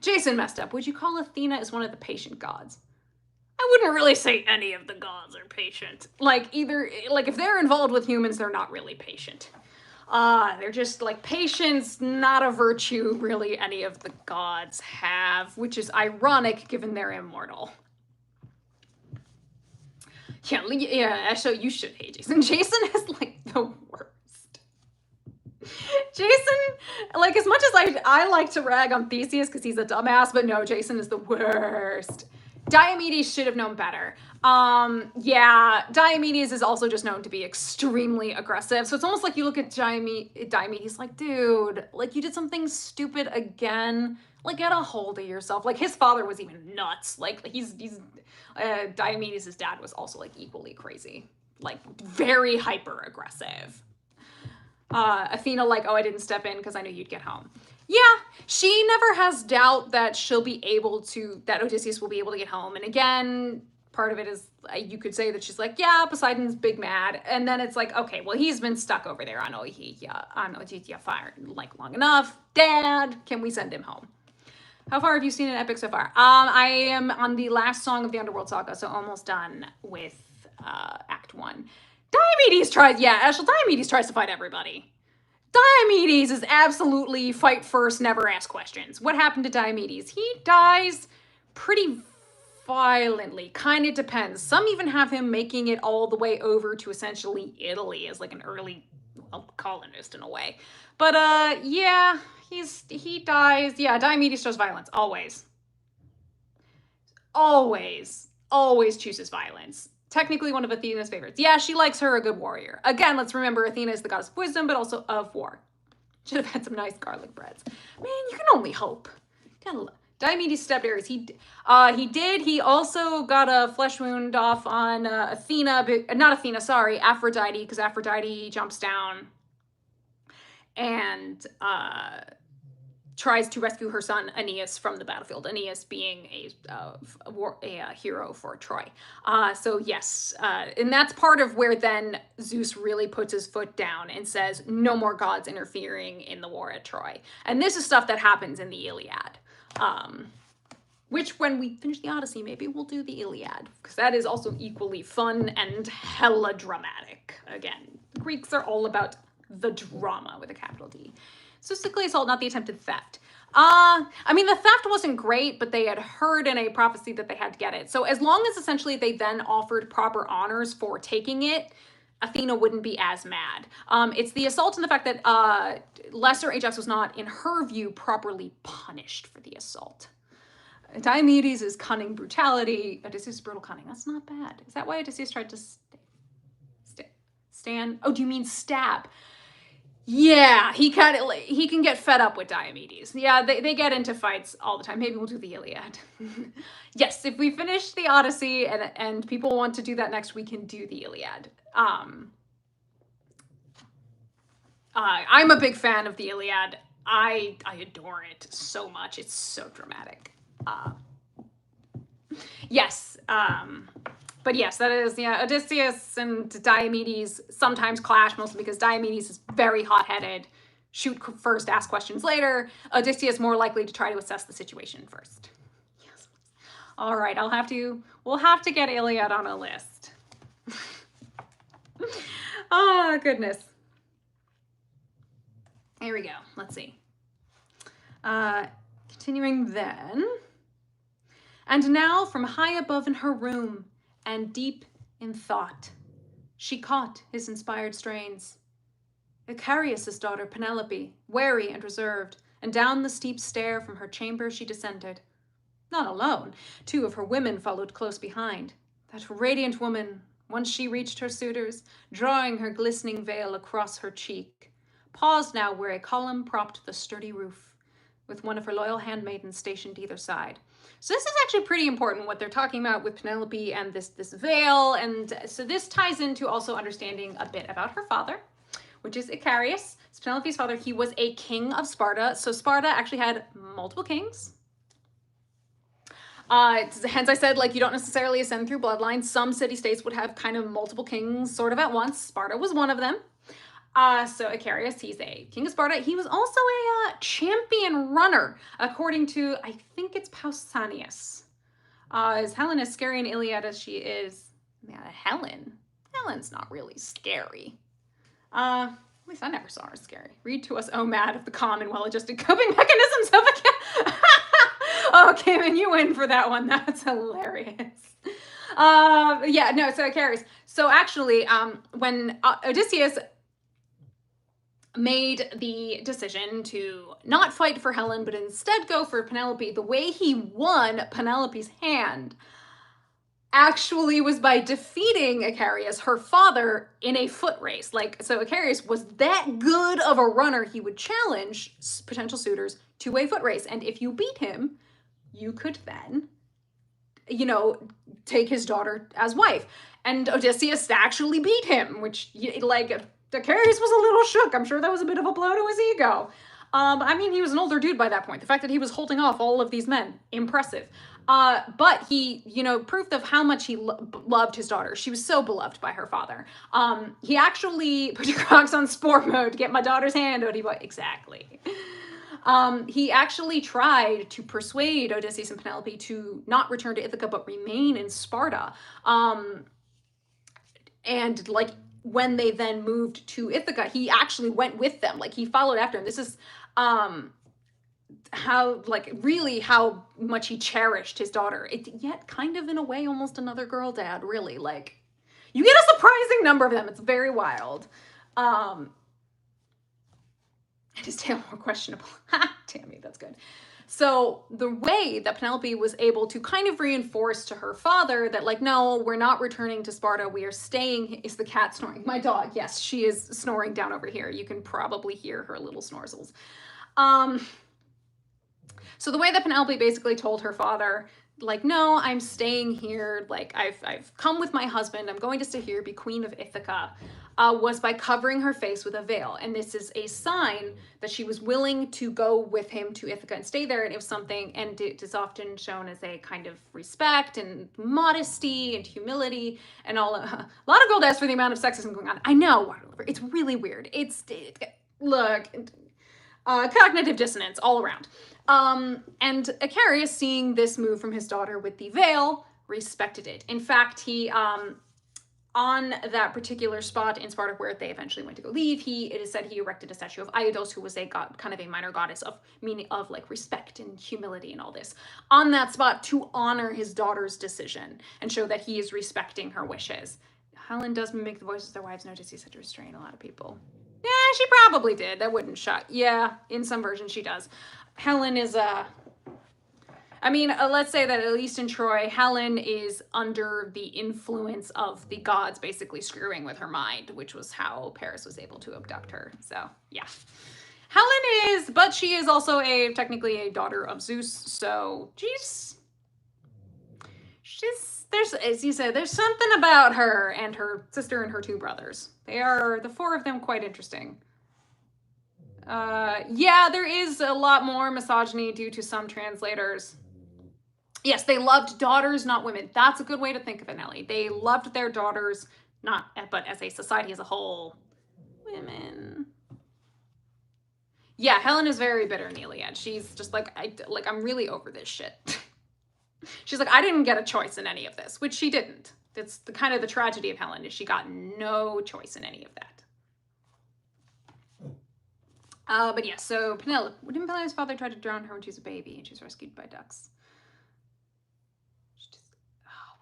Jason messed up. Would you call Athena as one of the patient gods? I wouldn't really say any of the gods are patient. If they're involved with humans, they're not really patient. They're just patience, not a virtue really any of the gods have, which is ironic given they're immortal. Yeah, so you should hate Jason. Jason is the worst. Jason, as much as I like to rag on Theseus because he's a dumbass, but no, Jason is the worst. Diomedes should have known better. Yeah, Diomedes is also just known to be extremely aggressive. So it's almost like you look at Diomedes dude, you did something stupid again. Get a hold of yourself. His father was even nuts. Diomedes' dad was also equally crazy. Very hyper aggressive. Athena like, oh, I didn't step in because I knew you'd get home. Yeah, she never has doubt that she'll be able to, that Odysseus will be able to get home. And again, part of it is, you could say that she's like, yeah, Poseidon's big mad. And then it's like, okay, well, he's been stuck over there on Odyssey fire like long enough. Dad, can we send him home? How far have you seen an epic so far? I am on the last song of the Underworld Saga, so almost done with Act 1. Diomedes tries, yeah, Ashel, Diomedes tries to fight everybody. Diomedes is absolutely fight first, never ask questions. What happened to Diomedes? He dies pretty violently. Kind of depends. Some even have him making it all the way over to essentially Italy as like an early, well, colonist in a way. But yeah, he dies. Yeah, Diomedes shows violence, always. Always chooses violence. Technically one of Athena's favorites. Yeah, she likes her a good warrior. Again, let's remember Athena is the goddess of wisdom, but also of war. Should have had some nice garlic breads. Man, you can only hope. Diomedes stabbed Ares. He did. He also got a flesh wound off on Athena, but not Athena, sorry, Aphrodite, because Aphrodite jumps down and tries to rescue her son Aeneas from the battlefield. Aeneas being a hero for Troy. So yes, and that's part of where then Zeus really puts his foot down and says, no more gods interfering in the war at Troy. And this is stuff that happens in the Iliad. Which when we finish the Odyssey, maybe we'll do the Iliad, because that is also equally fun and hella dramatic. Again, Greeks are all about the drama with a capital D. So sickly assault, not the attempted theft. I mean, the theft wasn't great, but they had heard in a prophecy that they had to get it. So as long as essentially they then offered proper honors for taking it, Athena wouldn't be as mad. It's the assault and the fact that lesser Ajax was not, in her view, properly punished for the assault. Diomedes is cunning brutality. Odysseus is brutal cunning. That's not bad. Is that why Odysseus tried to stand? Oh, do you mean stab? Yeah, he can get fed up with Diomedes. Yeah, they get into fights all the time. Maybe we'll do the Iliad. Yes, if we finish the Odyssey and people want to do that next, we can do the Iliad. I'm a big fan of the Iliad. I adore it so much. It's so dramatic. Yes. But yes, that is, yeah, Odysseus and Diomedes sometimes clash, mostly because Diomedes is very hot-headed. Shoot first, ask questions later. Odysseus more likely to try to assess the situation first. Yes. All right, we'll have to get Iliad on a list. Oh, goodness. Here we go. Let's see. Continuing then. And now from high above in her room, and deep in thought, she caught his inspired strains. Icarius' daughter Penelope, wary and reserved, and down the steep stair from her chamber she descended. Not alone, 2 of her women followed close behind. That radiant woman, once she reached her suitors, drawing her glistening veil across her cheek, paused now where a column propped the sturdy roof, with one of her loyal handmaidens stationed either side. So this is actually pretty important, what they're talking about with Penelope and this veil. And so this ties into also understanding a bit about her father, which is Icarius. It's Penelope's father. He was a king of Sparta. So Sparta actually had multiple kings. Hence I said, like, you don't necessarily ascend through bloodline. Some city-states would have kind of multiple kings sort of at once. Sparta was one of them. So Icarius, he's a king of Sparta. He was also a champion runner, according to, I think it's Pausanias. Is Helen as scary in Iliad as she is? Yeah, Helen's not really scary. At least I never saw her scary. Read to us, oh mad, of the common well-adjusted coping mechanisms of a Oh, Kim, you win for that one. That's hilarious. Yeah, no, so Icarius. So actually, when Odysseus made the decision to not fight for Helen, but instead go for Penelope, the way he won Penelope's hand actually was by defeating Icarius, her father, in a foot race. Like, so Icarius was that good of a runner, he would challenge potential suitors to a foot race. And if you beat him, you could then, you know, take his daughter as wife. And Odysseus actually beat him, which, like, Achilles was a little shook. I'm sure that was a bit of a blow to his ego. I mean, he was an older dude by that point. The fact that he was holding off all of these men, impressive. But he, proof of how much he loved his daughter. She was so beloved by her father. He actually put your Crocs on sport mode to get my daughter's hand, Odie boy. Exactly. He actually tried to persuade Odysseus and Penelope to not return to Ithaca, but remain in Sparta. And like when they then moved to Ithaca, he actually went with them. Like he followed after him. This is how much he cherished his daughter. Yet kind of in a way almost another girl dad, really. Like you get a surprising number of them. It's very wild. And his tail more questionable. Tammy, that's good. So the way that Penelope was able to kind of reinforce to her father that like, no, we're not returning to Sparta. We are staying. Is the cat snoring? My dog. Yes, she is snoring down over here. You can probably hear her little snorzels. So the way that Penelope basically told her father, like, no, I'm staying here. Like I've come with my husband. I'm going to stay here, be queen of Ithaca. Was by covering her face with a veil. And this is a sign that she was willing to go with him to Ithaca and stay there. And it was something, and it is often shown as a kind of respect and modesty and humility and all. A lot of gold dust for the amount of sexism going on. I know, it's really weird. Look, cognitive dissonance all around. And Achilles, seeing this move from his daughter with the veil, respected it. In fact, he, on that particular spot in Sparta where they eventually went to go leave, it is said he erected a statue of Idos, who was a god, kind of a minor goddess of meaning of like respect and humility and all this, on that spot to honor his daughter's decision and show that he is respecting her wishes. Helen does make the voices of their wives know Odysseus had to restrain a lot of people. Yeah, she probably did. That wouldn't shock. Yeah, in some versions she does. Helen is let's say that at least in Troy, Helen is under the influence of the gods basically screwing with her mind, which was how Paris was able to abduct her. So, yeah. Helen is, but she is also technically a daughter of Zeus, so as you said, there's something about her and her sister and her two brothers. They are, the four of them, quite interesting. Yeah, there is a lot more misogyny due to some translators. Yes, they loved daughters, not women. That's a good way to think of it, Nellie. They loved their daughters, but as a society as a whole, women. Yeah, Helen is very bitter, Neiliad. She's just like, I'm really over this shit. She's like, I didn't get a choice in any of this, which she didn't. That's the kind of the tragedy of Helen, is she got no choice in any of that. But yeah, so Penelope, didn't Penelope's father try to drown her when she was a baby and she was rescued by ducks?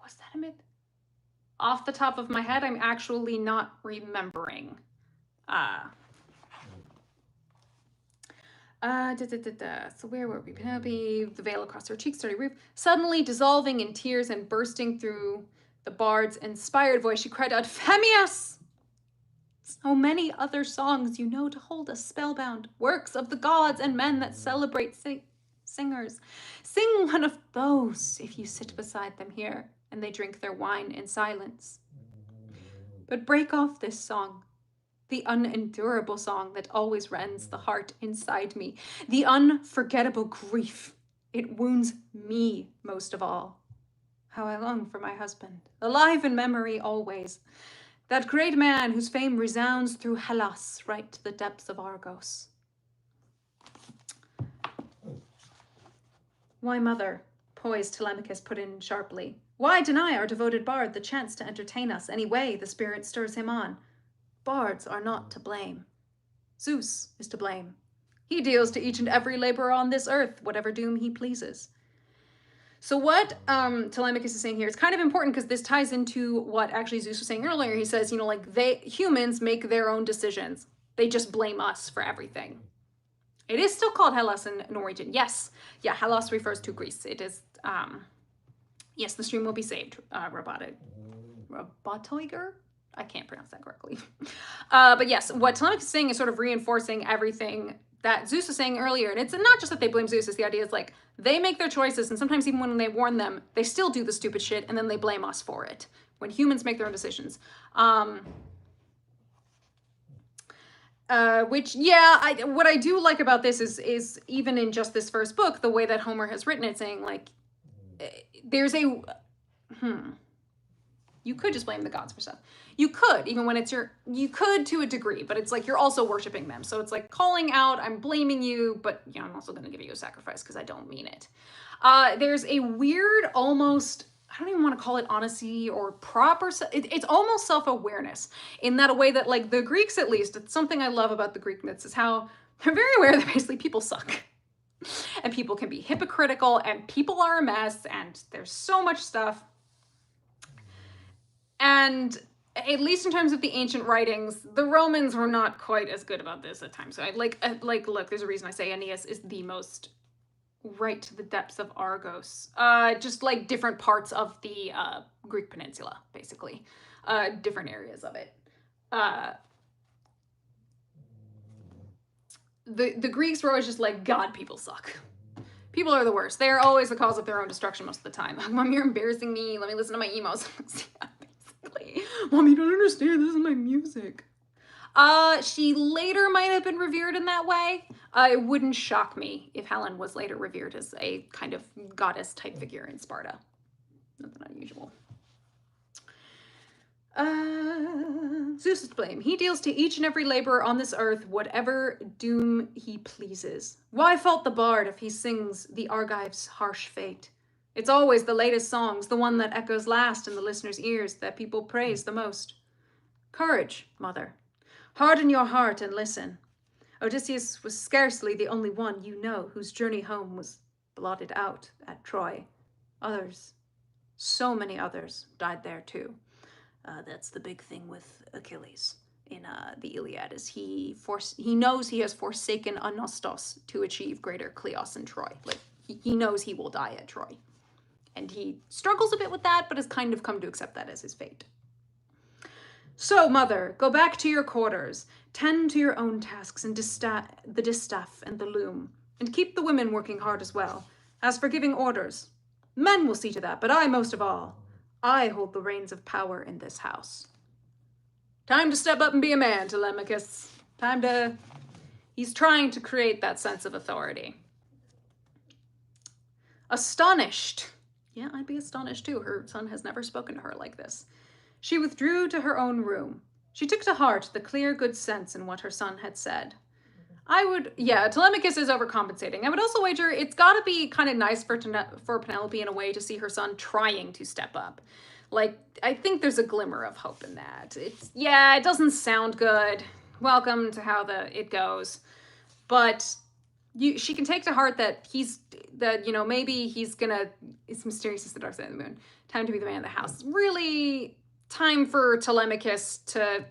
Was that a myth? Off the top of my head, I'm actually not remembering. So where were we? Penelope, the veil across her cheeks, started roof, suddenly dissolving in tears and bursting through the bard's inspired voice, she cried out, Phemius! So many other songs you know to hold us spellbound, works of the gods and men that celebrate singers. Sing one of those if you sit beside them here and they drink their wine in silence. But break off this song, the unendurable song that always rends the heart inside me, the unforgettable grief. It wounds me most of all. How I long for my husband, alive in memory always, that great man whose fame resounds through Hellas right to the depths of Argos. Why, mother, poised Telemachus put in sharply, why deny our devoted bard the chance to entertain us any way the spirit stirs him on? Bards are not to blame. Zeus is to blame. He deals to each and every laborer on this earth whatever doom he pleases. So what Telemachus is saying here is kind of important because this ties into what actually Zeus was saying earlier. He says, humans make their own decisions. They just blame us for everything. It is still called Hellas in Norwegian. Yes. Yeah, Hellas refers to Greece. It is, yes, the stream will be saved. Robotoiger? I can't pronounce that correctly. But yes, what Telemachus is saying is sort of reinforcing everything that Zeus was saying earlier. And it's not just that they blame Zeus, it's the idea is like, they make their choices, and sometimes even when they warn them, they still do the stupid shit, and then they blame us for it. When humans make their own decisions. Which, yeah, what I do like about this is even in just this first book, the way that Homer has written it, saying like, there's a, you could just blame the gods for stuff. You could, even when it's you could to a degree, but it's like you're also worshiping them. So it's like calling out, I'm blaming you, but I'm also going to give you a sacrifice because I don't mean it. There's a weird, almost, I don't even want to call it honesty or proper, it's almost self-awareness in that a way that like the Greeks, at least, it's something I love about the Greek myths is how they're very aware that basically people suck. And people can be hypocritical and people are a mess and there's so much stuff. And at least in terms of the ancient writings, the Romans were not quite as good about this at times. So I look, there's a reason I say Aeneas is the most right to the depths of Argos. Just like different parts of the Greek peninsula, basically. Different areas of it. The Greeks were always just like, God, people suck. People are the worst. They're always the cause of their own destruction most of the time. Mom, you're embarrassing me. Let me listen to my emos. Mom, you don't understand. This is my music. She later might have been revered in that way. It wouldn't shock me if Helen was later revered as a kind of goddess type figure in Sparta. Nothing unusual. Zeus is to blame. He deals to each and every laborer on this earth whatever doom he pleases. Why fault the bard if he sings the Argives' harsh fate? It's always the latest songs, the one that echoes last in the listener's ears, that people praise the most. Courage, mother. Harden your heart and listen. Odysseus was scarcely the only one you know whose journey home was blotted out at Troy. Others, so many others, died there too. That's the big thing with Achilles in the Iliad, is he knows he has forsaken Anostos to achieve greater Kleos in Troy. Like, he knows he will die at Troy. And he struggles a bit with that, but has kind of come to accept that as his fate. So, mother, go back to your quarters, tend to your own tasks and the distaff and the loom, and keep the women working hard as well. As for giving orders, men will see to that, but I most of all. I hold the reins of power in this house. Time to step up and be a man, Telemachus. He's trying to create that sense of authority. Astonished. Yeah, I'd be astonished too. Her son has never spoken to her like this. She withdrew to her own room. She took to heart the clear good sense in what her son had said. Telemachus is overcompensating. I would also wager it's got to be kind of nice for Penelope in a way to see her son trying to step up. Like, I think there's a glimmer of hope in that. It doesn't sound good. Welcome to how it goes. But she can take to heart that maybe he's gonna, it's mysterious as the dark side of the moon. Time to be the man of the house. It's really time for Telemachus to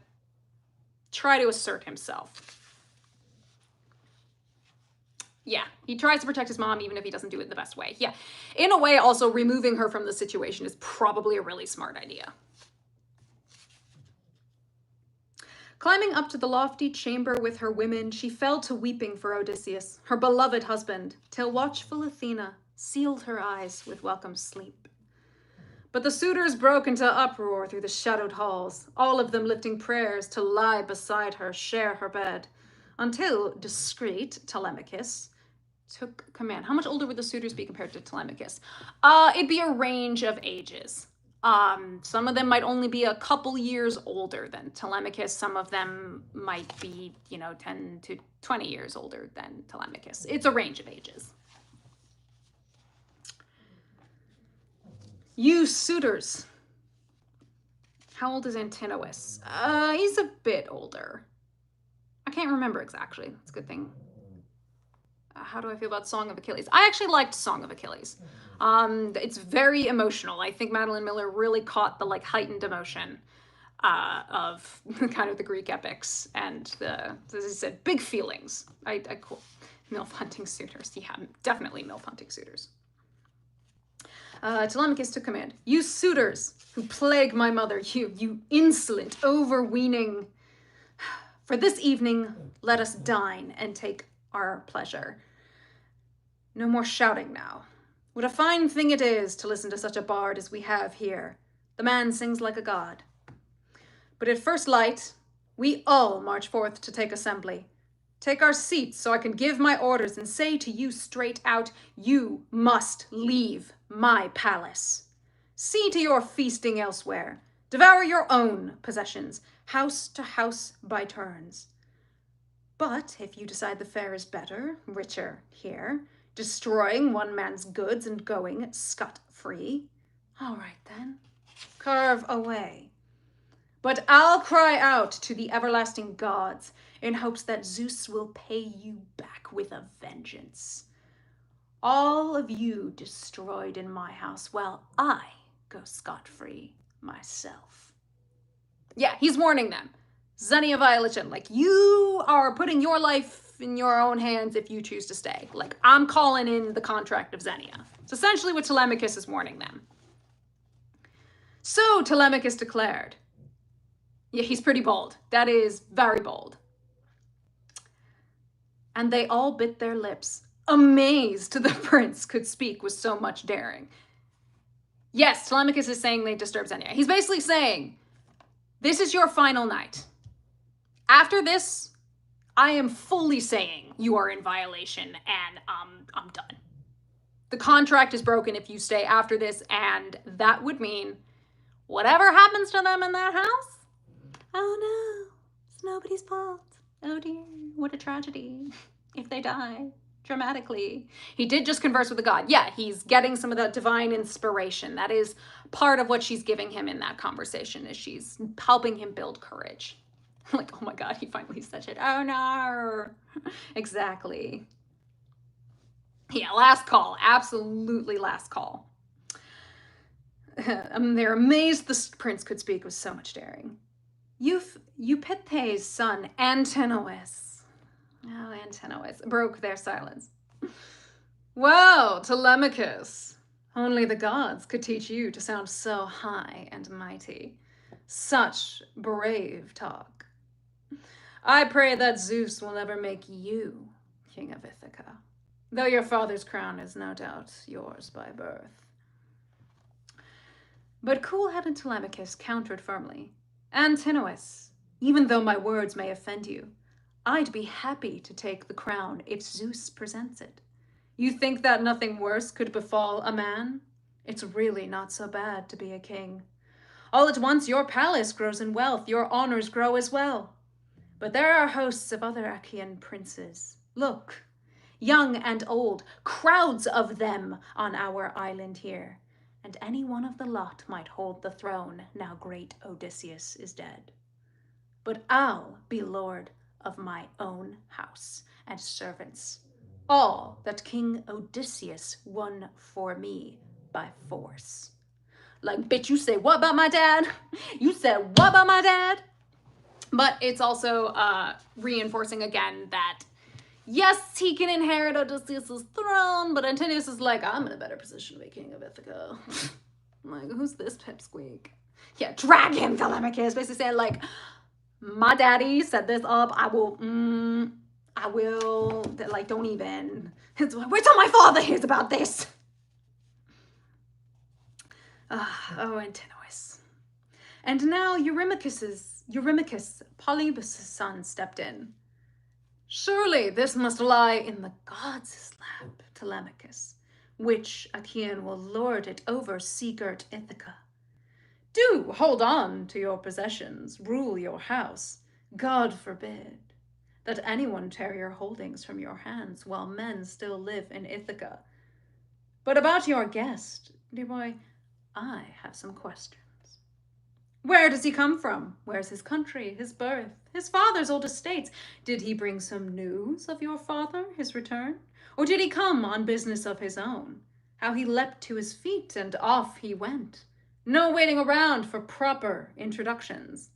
try to assert himself. Yeah, he tries to protect his mom even if he doesn't do it the best way. Yeah, in a way, also removing her from the situation is probably a really smart idea. Climbing up to the lofty chamber with her women, she fell to weeping for Odysseus, her beloved husband, till watchful Athena sealed her eyes with welcome sleep. But the suitors broke into uproar through the shadowed halls, all of them lifting prayers to lie beside her, share her bed, until discreet Telemachus took command. How much older would the suitors be compared to Telemachus? It'd be a range of ages. Some of them might only be a couple years older than Telemachus. Some of them might be, 10 to 20 years older than Telemachus. It's a range of ages. You suitors. How old is Antinous? He's a bit older. I can't remember exactly. That's a good thing. How do I feel about Song of Achilles? I actually liked Song of Achilles. It's very emotional. I think Madeline Miller really caught the heightened emotion of kind of the Greek epics and as I said, big feelings. I quote, MILF hunting suitors. Yeah, definitely MILF hunting suitors. Telemachus took command. You suitors who plague my mother, you insolent, overweening. For this evening, let us dine and take our pleasure. No more shouting now. What a fine thing it is to listen to such a bard as we have here. The man sings like a god. But at first light, We all march forth to take assembly. Take our seats so I can give my orders and say to you straight out, you must leave my palace. See to your feasting elsewhere. Devour your own possessions, house to house by turns. But if you decide the fare is better, richer here, destroying one man's goods and going scot-free, all right then, carve away. But I'll cry out to the everlasting gods in hopes that Zeus will pay you back with a vengeance. All of you destroyed in my house while I go scot-free myself. Yeah, he's warning them. Zenia violation, like, you are putting your life in your own hands if you choose to stay. Like, I'm calling in the contract of Zenia. It's essentially what Telemachus is warning them. So Telemachus declared, yeah, he's pretty bold. That is very bold. And they all bit their lips, amazed the prince could speak with so much daring. Yes, Telemachus is saying they disturb Zenia. He's basically saying, this is your final night. After this, I am fully saying you are in violation and I'm done. The contract is broken if you stay after this, and that would mean whatever happens to them in that house, oh no, it's nobody's fault. Oh dear, what a tragedy if they die dramatically. He did just converse with the god. Yeah, he's getting some of that divine inspiration. That is part of what she's giving him in that conversation, is she's helping him build courage. Like, oh my god, he finally said it. Oh no. Exactly. Yeah, last call. Absolutely last call. They're amazed the prince could speak with so much daring. Eupethe's son, Antinous. Oh, Antinous broke their silence. Whoa, Telemachus. Only the gods could teach you to sound so high and mighty. Such brave talk. I pray that Zeus will never make you king of Ithaca, though your father's crown is no doubt yours by birth. But cool-headed Telemachus countered firmly. Antinous, even though my words may offend you, I'd be happy to take the crown if Zeus presents it. You think that nothing worse could befall a man? It's really not so bad to be a king. All at once your palace grows in wealth, your honors grow as well. But there are hosts of other Achaean princes. Look, young and old, crowds of them on our island here, and any one of the lot might hold the throne now great Odysseus is dead. But I'll be lord of my own house and servants, all that King Odysseus won for me by force. Like, bitch, you say what about my dad? You said what about my dad? But it's also reinforcing again that, yes, he can inherit Odysseus' throne, but Antinous is like, I'm in a better position to be king of Ithaca. Like, who's this pipsqueak? Yeah, drag him, Telemachus, basically saying, like, my daddy set this up, I will, like, don't even. Wait till my father hears about this. Oh, Antinous. And now Eurymachus, Polybus' son, stepped in. Surely this must lie in the gods' lap, Telemachus, which Achaean will lord it over sea-girt Ithaca. Do hold on to your possessions, rule your house. God forbid that anyone tear your holdings from your hands while men still live in Ithaca. But about your guest, dear boy, I have some questions. Where does he come from? Where's his country, his birth, his father's old estates? Did he bring some news of your father, his return? Or did he come on business of his own? How he leapt to his feet and off he went. No waiting around for proper introductions.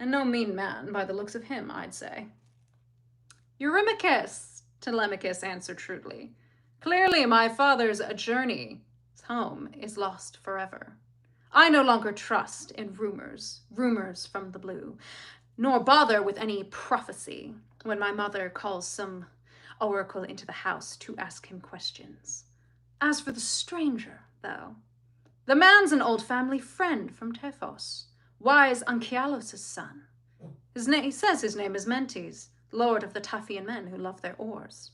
And no mean man by the looks of him, I'd say. Eurymachus, Telemachus answered shrewdly. Clearly my father's journey home is lost forever. I no longer trust in rumors from the blue, nor bother with any prophecy when my mother calls some oracle into the house to ask him questions. As for the stranger, though, the man's an old family friend from Tephos, wise Anchialus' son. He says his name is Mentes, lord of the Taphian men who love their oars.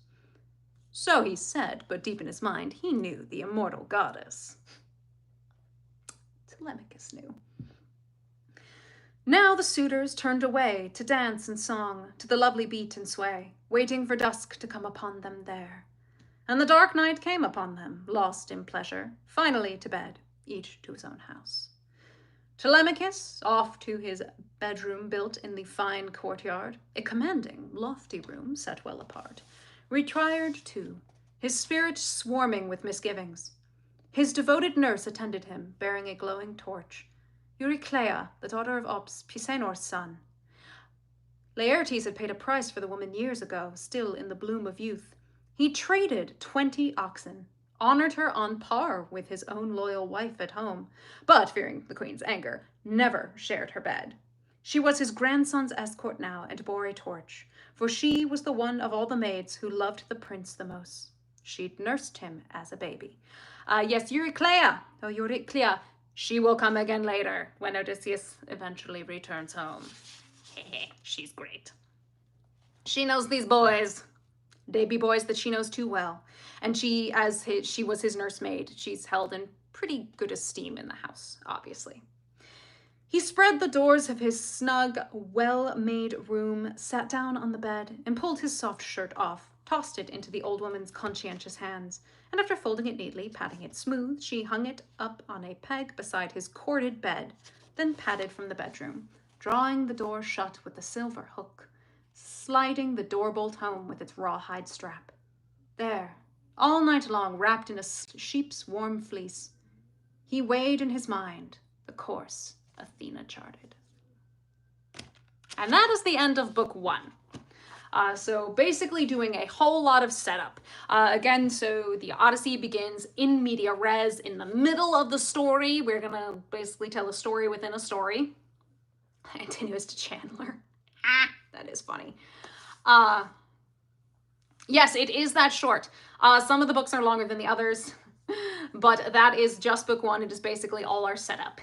So he said, but deep in his mind, he knew the immortal goddess. Telemachus knew. Now the suitors turned away to dance and song, to the lovely beat and sway, waiting for dusk to come upon them there. And the dark night came upon them, lost in pleasure, finally to bed, each to his own house. Telemachus, off to his bedroom built in the fine courtyard, a commanding, lofty room set well apart, retired too, his spirit swarming with misgivings. His devoted nurse attended him, bearing a glowing torch, Euryclea, the daughter of Ops, Pisenor's son. Laertes had paid a price for the woman years ago, still in the bloom of youth. He traded 20 oxen, honored her on par with his own loyal wife at home, but, fearing the queen's anger, never shared her bed. She was his grandson's escort now and bore a torch, for she was the one of all the maids who loved the prince the most. She'd nursed him as a baby. Yes, Euryclea, she will come again later, when Odysseus eventually returns home. She's great. She knows these boys. They be boys that she knows too well. And she was his nursemaid, she's held in pretty good esteem in the house, obviously. He spread the doors of his snug, well-made room, sat down on the bed, and pulled his soft shirt off, tossed it into the old woman's conscientious hands, and after folding it neatly, patting it smooth, she hung it up on a peg beside his corded bed, then padded from the bedroom, drawing the door shut with the silver hook, sliding the door bolt home with its rawhide strap. There, all night long, wrapped in a sheep's warm fleece, he weighed in his mind the course Athena charted. And that is the end of book 1. So basically doing a whole lot of setup. Again, so the Odyssey begins in media res, in the middle of the story. We're gonna basically tell a story within a story. Continuous to Chandler. That is funny. Yes, it is that short. Some of the books are longer than the others, but that is just book 1. It is basically all our setup.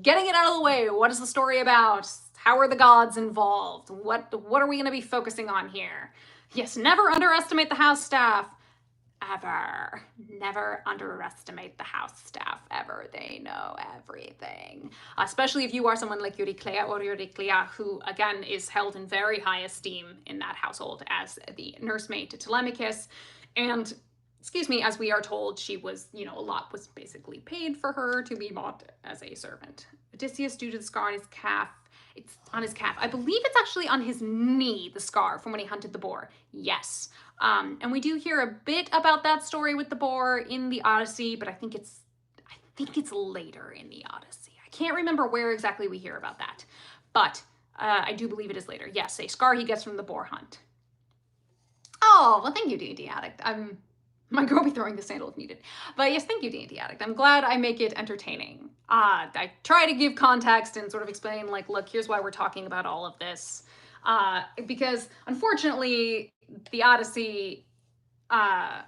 Getting it out of the way. What is the story about? How are the gods involved? What are we going to be focusing on here? Yes, never underestimate the house staff. Ever. Never underestimate the house staff, ever. They know everything. Especially if you are someone like Euryclea, who, again, is held in very high esteem in that household as the nursemaid to Telemachus. And, as we are told, she was, a lot was basically paid for her to be bought as a servant. Odysseus, due to the scar on his calf, it's on his calf. I believe it's actually on his knee, the scar from when he hunted the boar. Yes. And we do hear a bit about that story with the boar in the Odyssey, but I think it's later in the Odyssey. I can't remember where exactly we hear about that, but I do believe it is later. Yes, a scar he gets from the boar hunt. Oh, well, thank you, D&D Addict. My girl be throwing the sandal if needed. But yes, thank you, D&D Addict. I'm glad I make it entertaining. I try to give context and sort of explain, like, look, here's why we're talking about all of this. Because, unfortunately, the Odyssey, and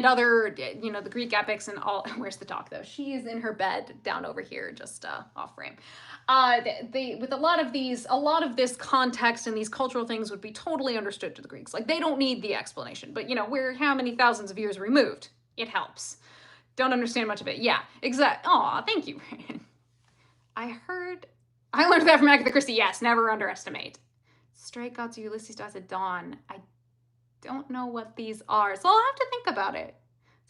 other, the Greek epics and all, where's the dog, though? She is in her bed down over here, just off frame. With a lot of this context and these cultural things would be totally understood to the Greeks. Like, they don't need the explanation, but we're how many thousands of years removed? It helps. Don't understand much of it. Yeah, exactly. Aw, thank you. I learned that from Agatha Christie. Yes, never underestimate. Straight gods, Ulysses dies at dawn. I don't know what these are, so I'll have to think about it.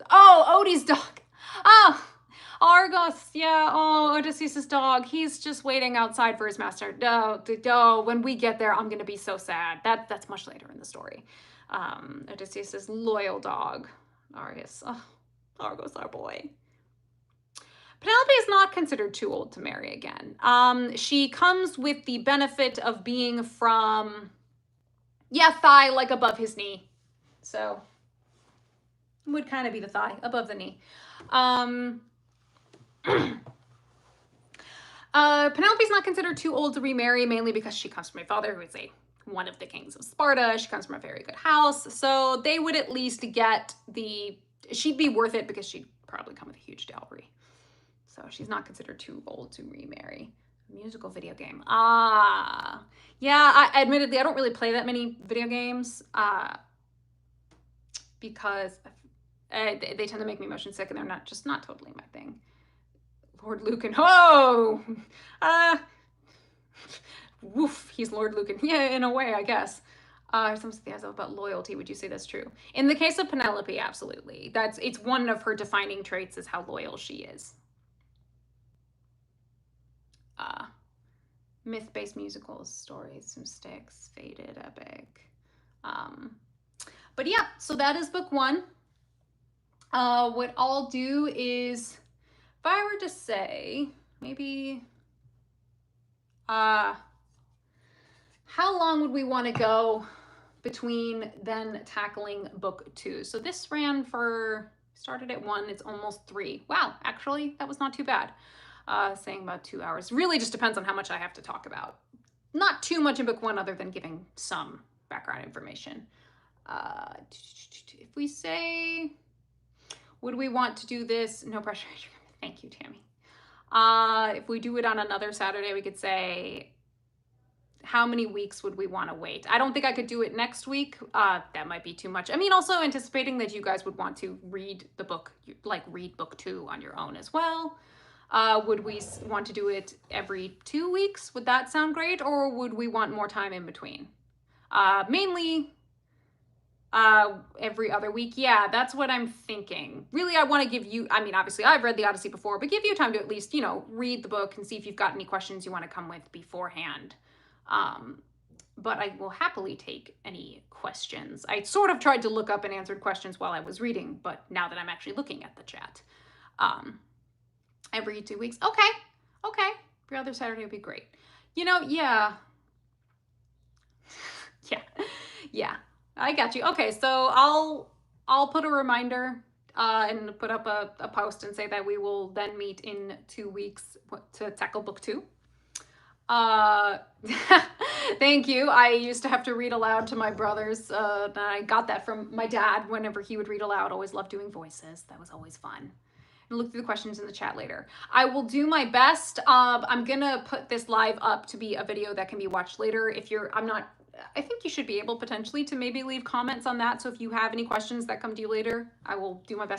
Oh, Odie's dog. Oh, Argos, yeah, oh, Odysseus' dog. He's just waiting outside for his master. No, when we get there, I'm gonna be so sad. That's much later in the story. Odysseus' loyal dog, Argus. Oh, Argos, our boy. Penelope is not considered too old to marry again. She comes with the benefit of being from, thigh, like above his knee. So, would kind of be the thigh, above the knee. Penelope's not considered too old to remarry, mainly because she comes from a father who is one of the kings of Sparta. She comes from a very good house, so they would at least get she'd be worth it because she'd probably come with a huge dowry. So she's not considered too old to remarry. Musical video game. Ah, yeah, admittedly, I don't really play that many video games because they tend to make me motion sick and they're not totally my thing. Lord Lucan. Oh! Woof, he's Lord Lucan. Yeah, in a way, I guess. Something about loyalty. Would you say that's true? In the case of Penelope, absolutely. It's one of her defining traits is how loyal she is. Myth-based musicals, stories, some sticks, faded, epic. But yeah, so that is book 1. What I'll do is, if I were to say, maybe, how long would we want to go between then tackling book 2? So this started at 1, it's almost 3. Wow, actually, that was not too bad. Saying about 2 hours. Really just depends on how much I have to talk about. Not too much in book 1 other than giving some background information. If we say, would we want to do this? No pressure. Thank you, Tammy. If we do it on another Saturday, we could say, how many weeks would we want to wait? I don't think I could do it next week. That might be too much. I mean, also anticipating that you guys would want to read the book, like read book 2 on your own as well. Would we want to do it every 2 weeks? Would that sound great? Or would we want more time in between? Mainly every other week. Yeah, that's what I'm thinking. Really, I want to give you, I mean, obviously I've read the Odyssey before, but give you time to at least, read the book and see if you've got any questions you want to come with beforehand. But I will happily take any questions. I sort of tried to look up and answered questions while I was reading, but now that I'm actually looking at the chat. Every 2 weeks. Okay. Every other Saturday would be great. Yeah. Yeah. I got you. Okay, so I'll put a reminder and put up a post and say that we will then meet in 2 weeks to tackle book 2. Thank you. I used to have to read aloud to my brothers. I got that from my dad whenever he would read aloud. Always loved doing voices. That was always fun. And look through the questions in the chat later. I will do my best. I'm gonna put this live up to be a video that can be watched later. I think you should be able potentially to maybe leave comments on that. So if you have any questions that come to you later, I will do my best